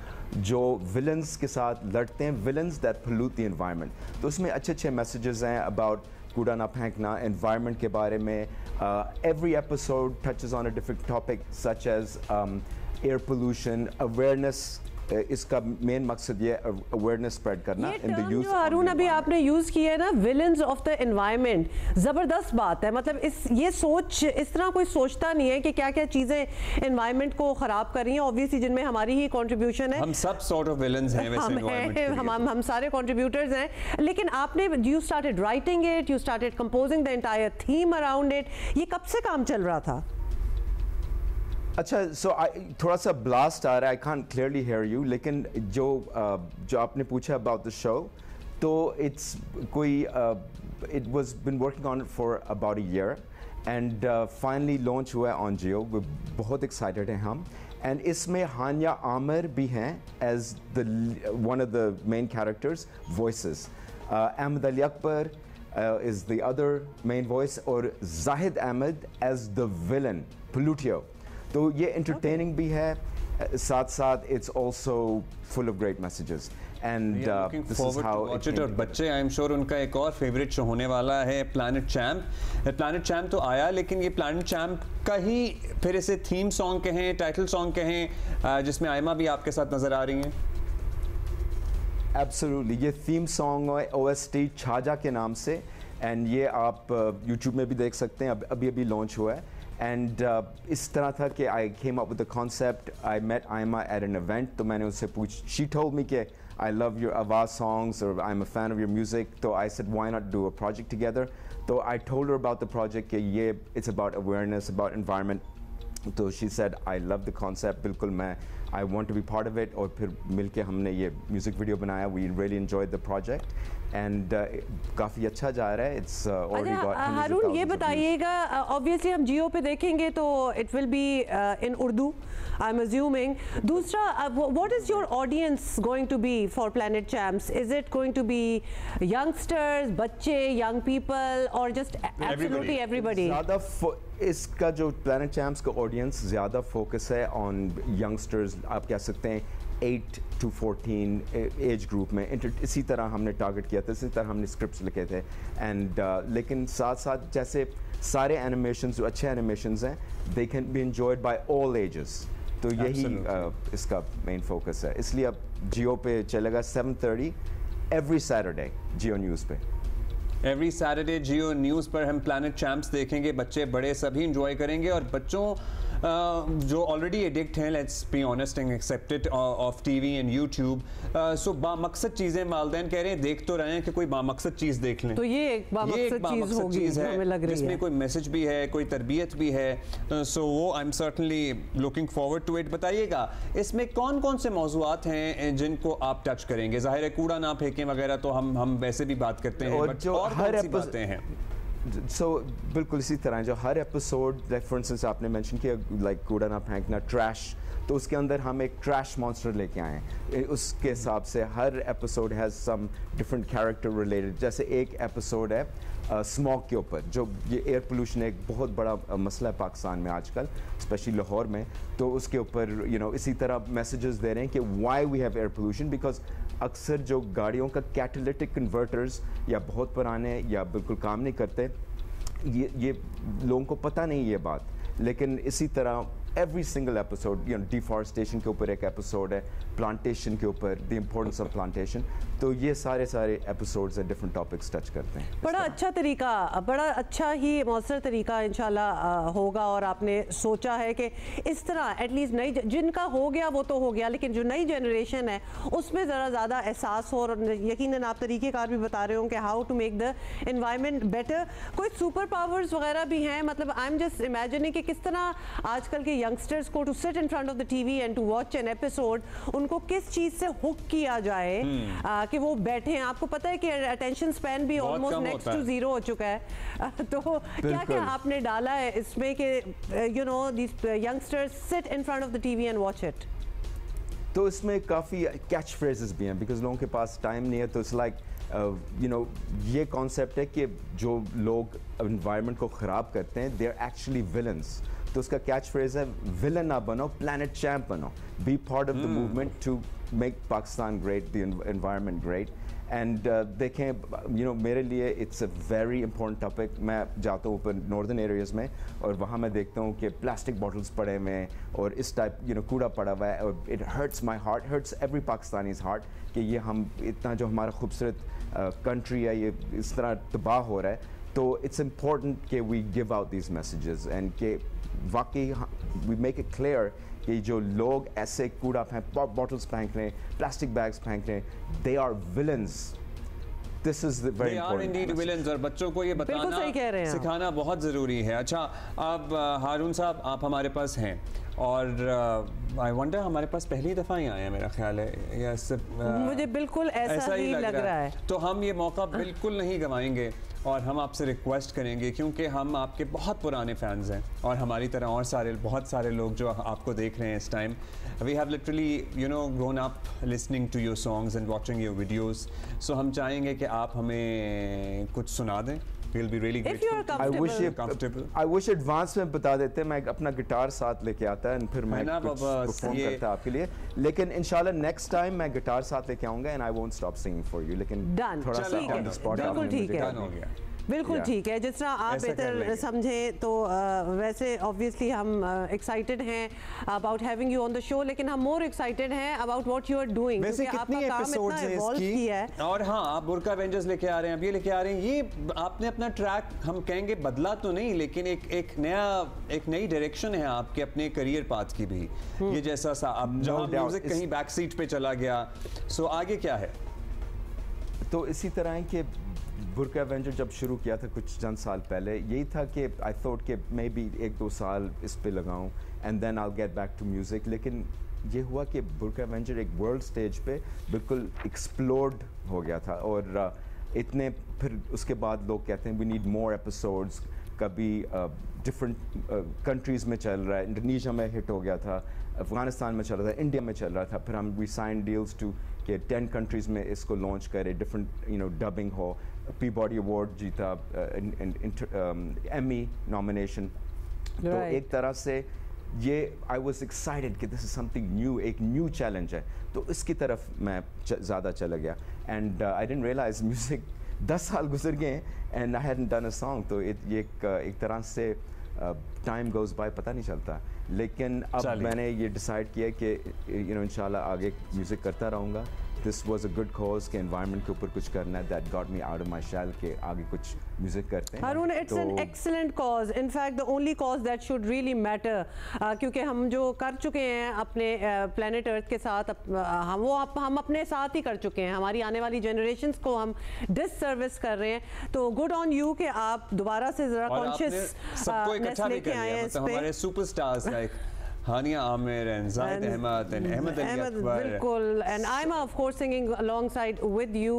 जो villains के साथ लड़ते हैं, villains that pollute the environment. तो उसमें अच्छे अच्छे messages हैं about कूड़ा ना फेंकना, environment के बारे में. Every episode touches on a different topic such as air pollution, awareness. इसका मेन मकसद ये अवेयरनेस स्प्रेड करना इन द यूथ. हारून अभी आपने यूज किया है ना, विलेंस ऑफ द एनवायरनमेंट, जबरदस्त बात है. मतलब ये सोच इस तरह कोई सोचता नहीं है कि क्या क्या चीजें एनवायरनमेंट को खराब कर रही हैं, ऑब्वियसली जिनमें हमारी ही कंट्रीब्यूशन है. हम सब सॉर्ट ऑफ विलेंस हैं वैसे एनवायरनमेंट के लिए. हम सारे कंट्रीब्यूटर्स हैं. लेकिन आपने you started writing it, you started composing the entire theme around it. ये कब से काम चल रहा था? अच्छा, थोड़ा सा ब्लास्ट आ रहा है, I can't clearly hear you. लेकिन जो आपने पूछा अबाउट द शो, तो इट्स कोई it was been working on for about a year and finally launch हुआ है ऑन जियो. बहुत एक्साइटेड हैं हम. एंड इसमें हानिया आमिर भी हैं as the one of the main characters voices. Ahmed Ali Akbar is the other main voice और Zahid Ahmed as the villain Pollutio. तो ये एंटरटेनिंग भी है, साथ साथ it's also full of great messages and this is how watch it. और बच्चे आई एम श्योर उनका एक और फेवरेट शो होने वाला है प्लैनेट चैम्प. प्लैनेट चैम्प तो आया, लेकिन ये प्लैनेट चैम्प का ही फिर इसे थीम सॉन्ग कहें, टाइटल सॉन्ग कहें, जिसमें आयमा भी आपके साथ नजर आ रही हैं. एब्सोल्युटली. ये थीम सॉन्ग है OST छाजा के नाम से एंड ये आप YouTube में भी देख सकते हैं. अभी लॉन्च हुआ है. एंड इस तरह था कि I came up with the concept. I met Ayma at an event. तो मैंने उससे शी टोल्ड मी कि आई लव योर आवाज सॉन्ग्स और I am a fan of your music. तो I said why not do a project together. तो I told her about the project कि ये it's about awareness, about environment. तो she said I love the concept. बिल्कुल मैं I want to be part of it. और फिर मिलके हमने ये म्यूजिक वीडियो बनाया. We really enjoyed the project and काफ़ी अच्छा जा रहा है. It's already got. हारून ये बताइएगा, ऑब्वियसली हम जियो पे देखेंगे तो it will be in Urdu I am assuming. दूसरा, what is your audience going to be for planet champs? Is it going to be youngsters, बच्चे, यंग पीपल और जस्ट एब्सोल्युटली एवरीबॉडी? ज़्यादा इसका जो प्लैनेट चैम्प्स का ऑडियंस ज़्यादा focus है on youngsters. आप कह सकते हैं 8 to 14 एज ग्रुप में. इसी तरह हमने टारगेट किया था, इसी तरह हमने स्क्रिप्ट्स लिखे थे. एंड लेकिन साथ साथ जैसे सारे एनिमेशंस जो अच्छे एनिमेशंस हैं, they can be enjoyed by all ages. तो यही इसका मेन फोकस है. इसलिए अब जियो पे चलेगा 7:30 एवरी सैटरडे जियो न्यूज़ पे. एवरी सैटरडे जियो न्यूज़ पर हम प्लैनेट चैम्प्स देखेंगे. बच्चे बड़े सभी इंजॉय करेंगे. और बच्चों जो ऑलरेडी एडिक्ट हैं, let's be honest and accepted, of TV and YouTube. So बामकसद चीज़ें वालिदैन कह रहे हैं देख तो रहे हैं कि कोई बामकसद चीज़ देख लें. तो ये एक बामकसद चीज़ है, हमें लग रही है, जिसमें कोई मैसेज भी है, कोई तरबियत भी है. सो वो I am certainly looking forward to it. बताइएगा इसमें कौन कौन से मौजूआत हैं जिनको आप टच करेंगे? जाहिर है कूड़ा ना फेंकें वगैरह तो हम वैसे भी बात करते हैं, और जो हर बातें हैं. बिल्कुल इसी तरह जो हर एपिसोड, लाइक फॉर इंस्टेंस आपने मेंशन किया लाइक कूड़ा ना फेंकना, ट्रैश, तो उसके अंदर हम एक ट्रैश मॉन्स्टर लेके आए हैं. उसके हिसाब से हर episode has some different character related. जैसे एक एपिसोड है स्मॉग के ऊपर, जो ये एयर पोल्यूशन एक बहुत बड़ा मसला है पाकिस्तान में आजकल, स्पेशली लाहौर में. तो उसके ऊपर इसी तरह मैसेजेस दे रहे हैं कि why we have air pollution, because अक्सर जो गाड़ियों का कैटालिटिक कन्वर्टर्स या बहुत पुराने या बिल्कुल काम नहीं करते, ये लोगों को पता नहीं ये बात. लेकिन इसी तरह every single episode, you know, deforestation के ऊपर एक episode है, plantation के ऊपर, the importance of plantation. तो ये सारे episodes है different topics touch करते हैं. बड़ा अच्छा तरीका, बड़ा अच्छा ही मौसर तरीका इंशाल्लाह होगा और आपने सोचा है कि इस तरह एटलीस्ट नई जिनका हो गया वो तो हो गया, लेकिन जो नई जनरेशन है उसमें ज़रा ज़्यादा एहसास हो और यकीनन आप तरीक़ेकार भी बता रहे हो कि how to make the environment better. कोई सुपर पावर्स वगैरह भी हैं, मतलब आई एम जस्ट इमेजिनिंग कि किस तरह आजकल के यंगस्टर्स को to sit in front of the TV and to watch an episode, उनको किस चीज़ से हुक किया जाए कि वो बैठे हैं. आपको पता है कि अटेंशन स्पैन भी ऑलमोस्ट नेक्स्ट टू जीरो हो चुका है, तो क्या क्या आपने डाला है इसमें कि you know these youngsters sit in front of the TV and watch it? तो इसमें काफ़ी कैच फ्रेजेस भी हैं बिकॉज लोगों के पास टाइम नहीं है. तो इट्स लाइक यू नो ये कॉन्सेप्ट है कि जो लोग एनवायरनमेंट को ख़राब करते हैं दे आर एक्चुअली विलन्स. तो उसका कैच फ्रेज है विलन ना बनो, प्लैनेट चैम्प बनो, be part of the movement to make Pakistan great, the environment great. And देखें यू नो मेरे लिए it's a very important topic. मैं जाता हूँ ऊपर नॉर्दर्न एरियाज़ में और वहाँ मैं देखता हूँ कि प्लास्टिक बॉटल्स पड़े हुए हैं और इस टाइप यू नो कूड़ा पड़ा हुआ है और it hurts my heart, hurts every Pakistani's heart कि ये हम इतना जो हमारा खूबसूरत कंट्री है ये इस तरह तबाह हो रहा है. तो इट्स इम्पॉर्टेंट कि we give out these messages and कि वाकई वी मेक इट क्लियर कि जो लोग ऐसे कूड़ा बॉटल्स फेंक रहे हैं, प्लास्टिक बैग्स फेंक रहे हैं, they are villains. This is very important villains. और बच्चों को ये बताना सिखाना बहुत ज़रूरी है. अच्छा अब हारून साहब आप हमारे पास हैं और आई वंडर हमारे पास पहली दफ़ा ही आए हैं मेरा ख्याल है या मुझे बिल्कुल ऐसा ही लग रहा है. तो हम ये मौका बिल्कुल नहीं गंवाएंगे और हम आपसे रिक्वेस्ट करेंगे क्योंकि हम आपके बहुत पुराने फैंस हैं और हमारी तरह और बहुत सारे लोग जो आपको देख रहे हैं इस time. We have literally you know grown up listening to your songs and watching your videos. So हम चाहेंगे कि आप हमें कुछ सुना दें. We'll be really grateful. comfortable. I wish advance में बता देते. मैं अपना गिटार साथ लेके आता है फिर मैं परफॉर्म करता आपके लिए. लेकिन इंशाल्लाह नेक्स्ट टाइम मैं गिटार साथ लेके आऊँगा and I won't stop singing for you. लेकिन थोड़ा सा on the spot बिल्कुल ठीक है. बिल्कुल ठीक है, जिस तरह आप बेहतर समझें. तो वैसे ऑब्वियसली हम एक्साइटेड हैं about having you on the show, लेकिन हम मोर एक्साइटेड हैं about what you are doing क्योंकि आपका काम इतना इवॉल्व किया है. और हाँ आप बुर्का एवेंजर्स लेके आ रहे हैं, अब ये लेके आ रहे हैं. ये आपने अपना ट्रैक हम कहेंगे बदला तो नहीं लेकिन एक नई डायरेक्शन है आपके अपने करियर पाथ की भी. ये जैसा सा अब जहाँ म्यूजिक कहीं बैक सीट पे चला गया, सो आगे क्या है? तो इसी तरह है कि बुर्का एवेंजर जब शुरू किया था कुछ चंद साल पहले, यही था कि आई थॉट कि मे बी 1-2 साल इस पे लगाऊं and then I get back to music. लेकिन ये हुआ कि बुर्का एवेंजर एक वर्ल्ड स्टेज पे बिल्कुल एक्सप्लोड हो गया था और इतने फिर उसके बाद लोग कहते हैं वी नीड मोर एपिसोड्स. कभी डिफरेंट कंट्रीज़ में चल रहा है, इंडोनेशिया में हिट हो गया था, अफ़गानिस्तान में चल रहा था, इंडिया में चल रहा था. फिर हम वी साइन डील्स टू कि 10 कंट्रीज़ में इसको लॉन्च करे, डिफरेंट यू नो डबिंग हो. पीबॉडी अवार्ड जीता, एमी नॉमिनेशन. तो एक तरह से ये आई वॉज एक्साइटेड कि दिस इज समथिंग न्यू, एक न्यू चैलेंज है. तो इसकी तरफ मैं ज़्यादा चला गया and I didn't realise music 10 साल गुजर गए and I hadn't done a song. तो ये एक तरह से टाइम गोज़ बाय पता नहीं चलता. लेकिन अब मैंने ये डिसाइड किया कि यू नो इंशाल्लाह आगे म्यूज़िक करता रहूँगा. This was a good cause के एनवायरनमेंट के ऊपर कुछ करना है. That got me out of my shell के आगे कुछ म्यूजिक करते हैं. Haroon, it's an excellent cause, in fact the only cause that should really matter, क्योंकि हम जो कर चुके हैं अपने प्लेनेट अर्थ के साथ हम अपने साथ ही कर चुके हैं. हमारी आने वाली जनरेशंस को हम डिससर्विस कर रहे हैं. तो गुड ऑन यू कि आप दोबारा से जरा कॉन्शियस लेके आए हैं. हमारे superstars like Hania Aamir and Zahid Ahmed and Ahmed Ali Akbar. बिल्कुल, and I'm of course singing alongside with you.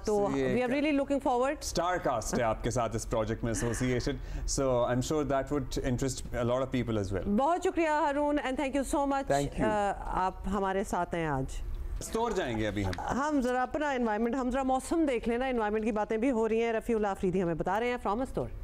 तो we are really looking forward. Starcast है आपके साथ इस प्रोजेक्ट में associated, so I'm sure that would interest a lot of people as well. बहुत शुक्रिया हारून and thank you so much. Thank you. आप हमारे साथ हैं आज. स्टोर जाएंगे अभी हम जरा अपना एनवायरनमेंट, हम जरा मौसम देख लेना. एनवायरनमेंट की बातें भी हो रही हैं. रफ़ीउल आफरीदी हमें बता रहे हैं फ्रॉम अ स्टोर.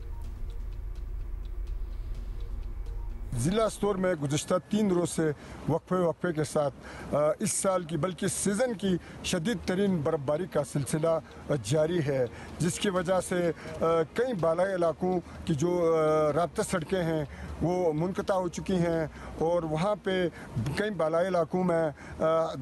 ज़िला स्टोर में गुज़श्ता 3 रोज़ से वक्फे के साथ इस साल की बल्कि सीज़न की शदीद तरीन बर्फ़बारी का सिलसिला जारी है, जिसकी वजह से कई बालाई इलाकों की जो राब्ता सड़कें हैं वो मुनक़ता हो चुकी हैं और वहाँ पे कई बालाई इलाकों में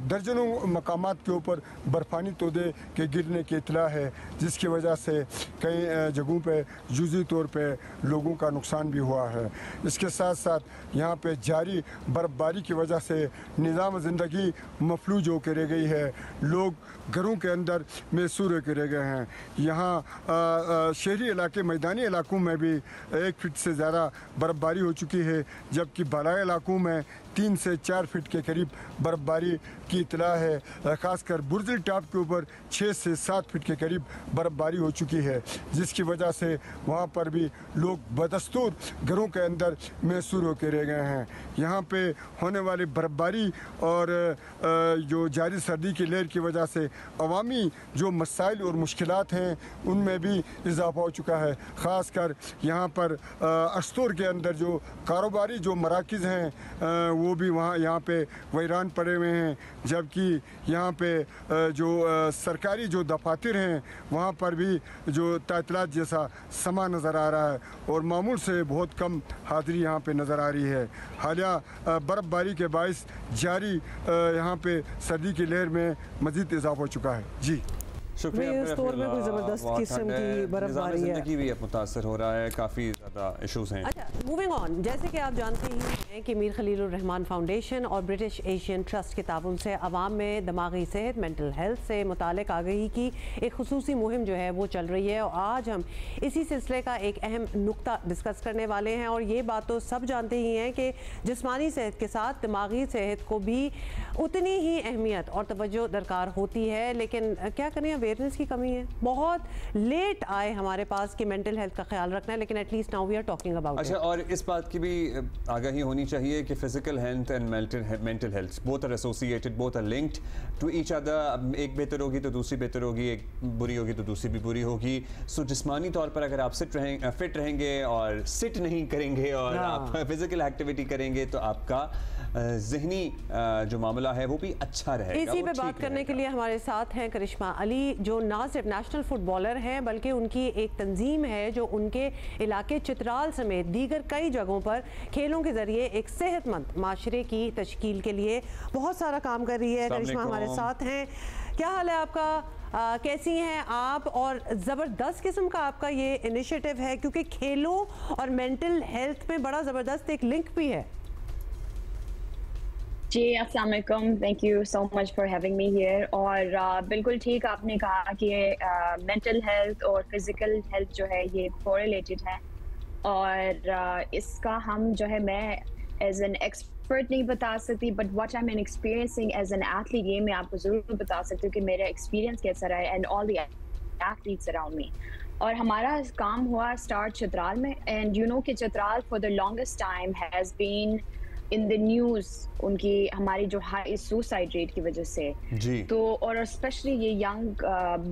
दर्जनों मकामात के ऊपर बर्फ़ानी तोदे के गिरने की इत्तला है, जिसकी वजह से कई जगहों पे जुज़ी तौर पे लोगों का नुकसान भी हुआ है। इसके साथ साथ यहाँ पे जारी बर्फ़बारी की वजह से निज़ाम ज़िंदगी मफलूज होकर रह गई है, लोग घरों के अंदर मैसूर होकर रह गए हैं। यहाँ शहरी इलाके, मैदानी इलाकों में भी 1 फीट से ज़्यादा बर्फ़बारी हो चुकी है, जबकि बालाई इलाकों में 3 से 4 फीट के करीब बर्फ़बारी की इत्तला है। ख़ासकर बुर्जिल टॉप के ऊपर 6 से 7 फीट के करीब बर्फ़बारी हो चुकी है, जिसकी वजह से वहाँ पर भी लोग बदस्तूर घरों के अंदर मैसूर होकर रह गए हैं। यहाँ पे होने वाली बर्फ़बारी और जो जारी सर्दी की लहर की वजह से अवामी जो मसाइल और मुश्किलात हैं उनमें भी इजाफा हो चुका है। ख़ासकर यहाँ पर अस्तूर के अंदर जो कारोबारी जो मराकिज़ हैं वो भी यहाँ पे वैरान पड़े हुए हैं, जबकि यहाँ पे जो सरकारी जो दफातर हैं वहाँ पर भी जो तातीलात जैसा समा नज़र आ रहा है और मामूल से बहुत कम हाज़िरी यहाँ पे नज़र आ रही है। हालिया बर्फ़बारी के बाइस जारी यहाँ पे सर्दी की लहर में मज़ीद इजाफा हो चुका है। जी शुक्रिया। इस दौर में कोई ज़बरदस्त किस्म की बर्फबारी है, ज़िंदगी भी मुतासर हो रहा है, काफ़ी ज़्यादा इश्यूज हैं। अच्छा, मूविंग ऑन, जैसे कि आप जानते ही हैं कि मीर खलील रहमान फाउंडेशन और ब्रिटिश एशियन ट्रस्ट के ताउन से आवाम में दिमागी सेहत, मेंटल हेल्थ से मुतालिक आगाही की एक खुसूसी मुहिम जो है वो चल रही है और आज हम इसी सिलसिले का एक अहम नुक्ता डिस्कस करने वाले हैं। और ये बात तो सब जानते ही हैं कि जिस्मानी सेहत के साथ दिमागी सेहत को भी उतनी ही अहमियत और तवज्जो दरकार होती है, लेकिन क्या करें, अवेयरनेस की कमी है। बहुत लेट आए हमारे पास कि मेंटल हेल्थ का ख्याल रखना है, लेकिन at least now we are talking about. अच्छा, और इस बात की भी आगाही होनी चाहिए कि physical health and mental health both are associated, both are linked to each other. एक बेहतर होगी तो दूसरी बेहतर होगी, एक बुरी होगी तो दूसरी भी बुरी होगी। सो जिस्मानी तौर पर अगर आप फिट रहेंगे और सिट नहीं करेंगे और आप फिजिकल एक्टिविटी करेंगे तो आपका ज़हनी जो मामला है वो भी अच्छा रहेगा। इसी पे बात करने के लिए हमारे साथ हैं करिश्मा अली, जो ना सिर्फ नेशनल फुटबॉलर हैं बल्कि उनकी एक तंजीम है जो उनके इलाके चित्राल समेत दीगर कई जगहों पर खेलों के जरिए एक सेहतमंद माशरे की तश्कील के लिए बहुत सारा काम कर रही है। करिश्मा हमारे साथ हैं, क्या हाल है आपका? कैसी हैं आप? और ज़बरदस्त किस्म का आपका ये इनिशिएटिव है क्योंकि खेलों और मेंटल हेल्थ में बड़ा ज़बरदस्त एक लिंक भी है। जी अस्सलाम वालेकुम, thank you so much for having me here. और बिल्कुल ठीक आपने कहा कि मेंटल हेल्थ और फिज़िकल हेल्थ जो है ये कोरिलेटेड है और इसका हम जो है, मैं एज एन एक्सपर्ट नहीं बता सकती, but what I am experiencing as an athlete ये मैं आपको ज़रूर बता सकती हूँ कि मेरा एक्सपीरियंस कैसा रहा है and all the athletes around me. और हमारा काम हुआ स्टार्ट चित्राल में, एंड यू नो कि Chitral for the longest time has been in the news उनकी हमारी जो हाई सुसाइड रेट की वजह से जी। तो और स्पेशली ये यंग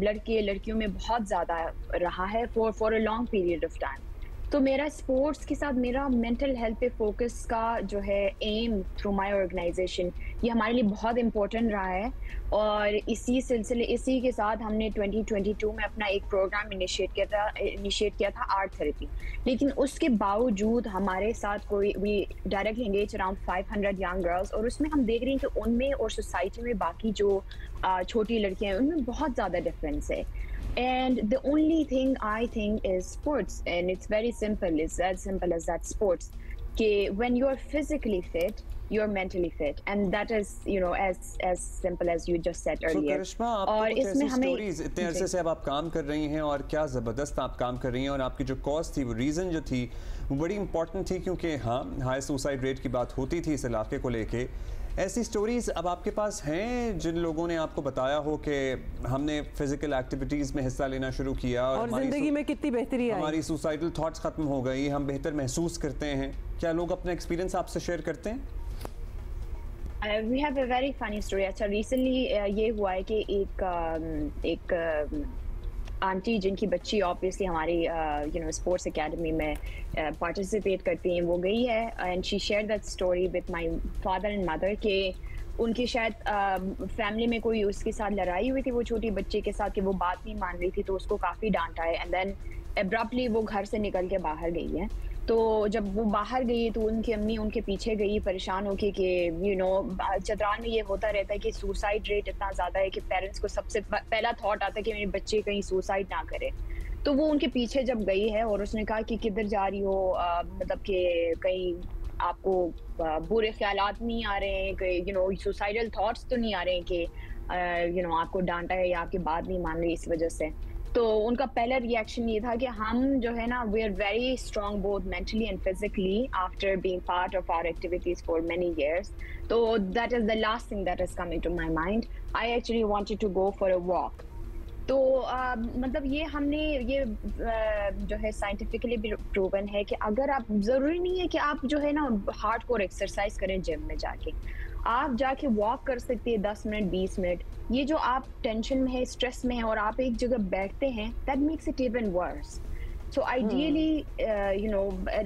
लड़के लड़कियों में बहुत ज़्यादा रहा है for a long period of time. तो मेरा स्पोर्ट्स के साथ मेरा मेंटल हेल्थ पे फोकस का जो है एम थ्रू माय ऑर्गेनाइजेशन ये हमारे लिए बहुत इम्पोर्टेंट रहा है। और इसी के साथ हमने 2022 में अपना एक प्रोग्राम इनिशिएट किया था आर्ट थेरेपी। लेकिन उसके बावजूद हमारे साथ कोई we directly engage around 500 young girls, और उसमें हम देख रहे हैं कि उनमें और सोसाइटी में बाकी जो छोटी लड़कियां हैं उनमें बहुत ज़्यादा डिफरेंस है। And the only thing I think is sports, and it's very simple. It's as simple as that. Sports. Okay, when you're physically fit, you're mentally fit, and that is, you know, as simple as you just said earlier. करिश्मा, और इसमें हमें इतने अरसे से अब आप काम कर रही हैं और क्या ज़बरदस्त आप काम कर रही हैं, और आपकी जो कॉज थी, वो रीज़न जो थी, वो बड़ी इंपॉर्टेंट थी क्योंकि हाँ, हाई सुसाइड रेट की बात होती थी इस इलाके को लेके। ऐसी स्टोरीज अब आपके पास हैं जिन लोगों ने आपको बताया हो कि हमने फिजिकल एक्टिविटीज़ में हिस्सा लेना शुरू किया और ज़िंदगी में कितनी बेहतरी आई, हमारी सुसाइडल थॉट्स ख़त्म हो गई, हम बेहतर महसूस करते हैं? क्या लोग अपना एक्सपीरियंस आपसे शेयर करते हैं? We have a very funny story. अच्छा, रिसेंटली ये हुआ है कि एक आंटी जिनकी बच्ची ऑब्वियसली हमारी यू नो स्पोर्ट्स एकेडमी में पार्टिसिपेट करती हैं, वो गई है and she share that story with my father and mother कि उनकी शायद फैमिली में कोई उसके साथ लड़ाई हुई थी वो छोटी बच्चे के साथ कि वो बात नहीं मान रही थी, तो उसको काफ़ी डांटा है एंड देन एब्रप्टली वो घर से निकल के बाहर गई है। तो जब वो बाहर गई तो उनकी अम्मी उनके पीछे गई परेशान होके कि चतरान में ये होता रहता है कि सुसाइड रेट इतना ज़्यादा है कि पेरेंट्स को सबसे पहला थॉट आता है कि मेरे बच्चे कहीं सुसाइड ना करे। तो वो उनके पीछे जब गई है और उसने कहा कि किधर जा रही हो, मतलब कि कहीं आपको बुरे ख्यालात नहीं आ रहे हैं, कि सुसाइडल थॉट्स तो नहीं आ रहे हैं कि आपको डांटा है या आपकी बात नहीं मान रही इस वजह से। तो उनका पहला रिएक्शन ये था कि हम जो है ना we are very strong both mentally and physically after being part of our activities for many years. तो that is the last thing that is coming to my mind. I actually wanted to go for a walk. तो मतलब ये हमने ये जो है scientifically भी proven है कि अगर आप, ज़रूरी नहीं है कि आप जो है ना हार्डकोर एक्सरसाइज करें जिम में जाके, आप जाके वॉक कर सकते हैं 10 मिनट 20 मिनट। ये जो आप टेंशन में है, स्ट्रेस में है और आप एक जगह बैठते हैं, that makes it even worse. So ideally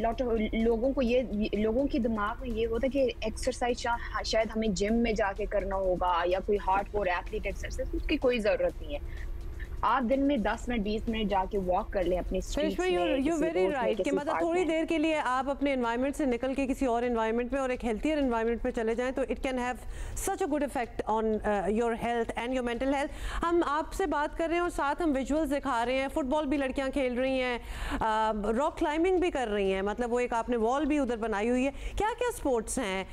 lot of लोगों को लोगों के दिमाग में ये होता है कि एक्सरसाइज शायद हमें जिम में जाके करना होगा या कोई हार्डकोर एथलीट एक्सरसाइज, उसकी कोई ज़रूरत नहीं है। आप दिन में 10 मिनट 20 मिनट जाके वॉक कर ले अपनी स्ट्रीट्स में। यू वेरी राइट कि मतलब थोड़ी देर के लिए आप अपने एनवायरनमेंट से निकल के किसी और एनवायरनमेंट में और एक हेल्थियर एनवायरनमेंट में चले जाएं तो it can have such a good effect on your health and your mental health. हम आपसे बात कर रहे हैं और साथ हम विजुअल्स दिखा रहे हैं, फुटबॉल भी लड़कियां खेल रही हैं, रॉक क्लाइंबिंग भी कर रही हैं, मतलब वो एक आपने वॉल भी उधर बनाई हुई है। क्या क्या स्पोर्ट्स हैं,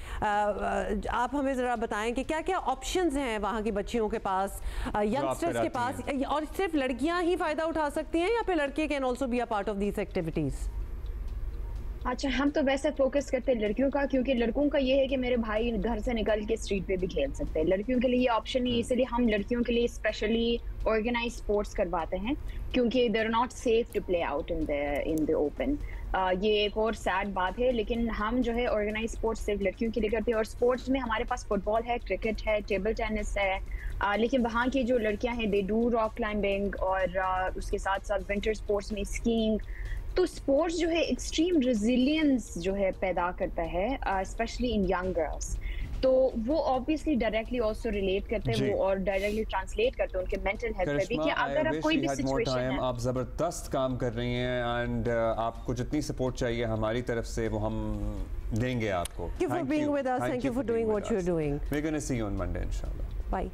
आप हमें ज़रा बताएं कि क्या क्या ऑप्शंस हैं वहाँ की बच्चियों के पास, यंगस्टर्स के पास, और सिर्फ लड़कियां ही फायदा उठा सकती हैं या फिर लड़के can also be a part of these activities? अच्छा, हम तो वैसे फोकस करते हैं लड़कियों का, क्योंकि लड़कों का ये है कि मेरे भाई घर से निकल के स्ट्रीट पे भी खेल सकते हैं। लड़कियों के लिए ये ऑप्शन नहीं है, इसलिए हम लड़कियों के लिए स्पेशली ऑर्गेनाइज स्पोर्ट्स करवाते हैं, क्योंकि they are not safe to play out in the open. ये एक और सैड बात है, लेकिन हम जो है ऑर्गेनाइज स्पोर्ट्स सिर्फ लड़कियों के लिए करते हैं। और स्पोर्ट्स में हमारे पास फुटबॉल है, क्रिकेट है, टेबल टेनिस है, लेकिन वहाँ की जो लड़कियां हैं दे डू रॉक क्लाइंबिंग और उसके साथ साथ विंटर स्पोर्ट्स में स्कीइंग। तो स्पोर्ट्स जो है एक्सट्रीम रेजिलियंस जो है पैदा करता है, स्पेशली इन यंग गर्ल्स। तो वो ऑब्वियसली डायरेक्टली आल्सो रिलेट करते हैं, वो और डायरेक्टली ट्रांसलेट करते हैं उनके मेंटल हेल्थ पे भी कि अगर आप कोई भी सिचुएशन है। आप जबरदस्त काम कर रही हैं एंड आपको जितनी सपोर्ट चाहिए हमारी तरफ से वो हम देंगे आपको। Thank you for being with us. Thank you for doing what you're doing. We're going to see you on Monday, inshallah. Bye.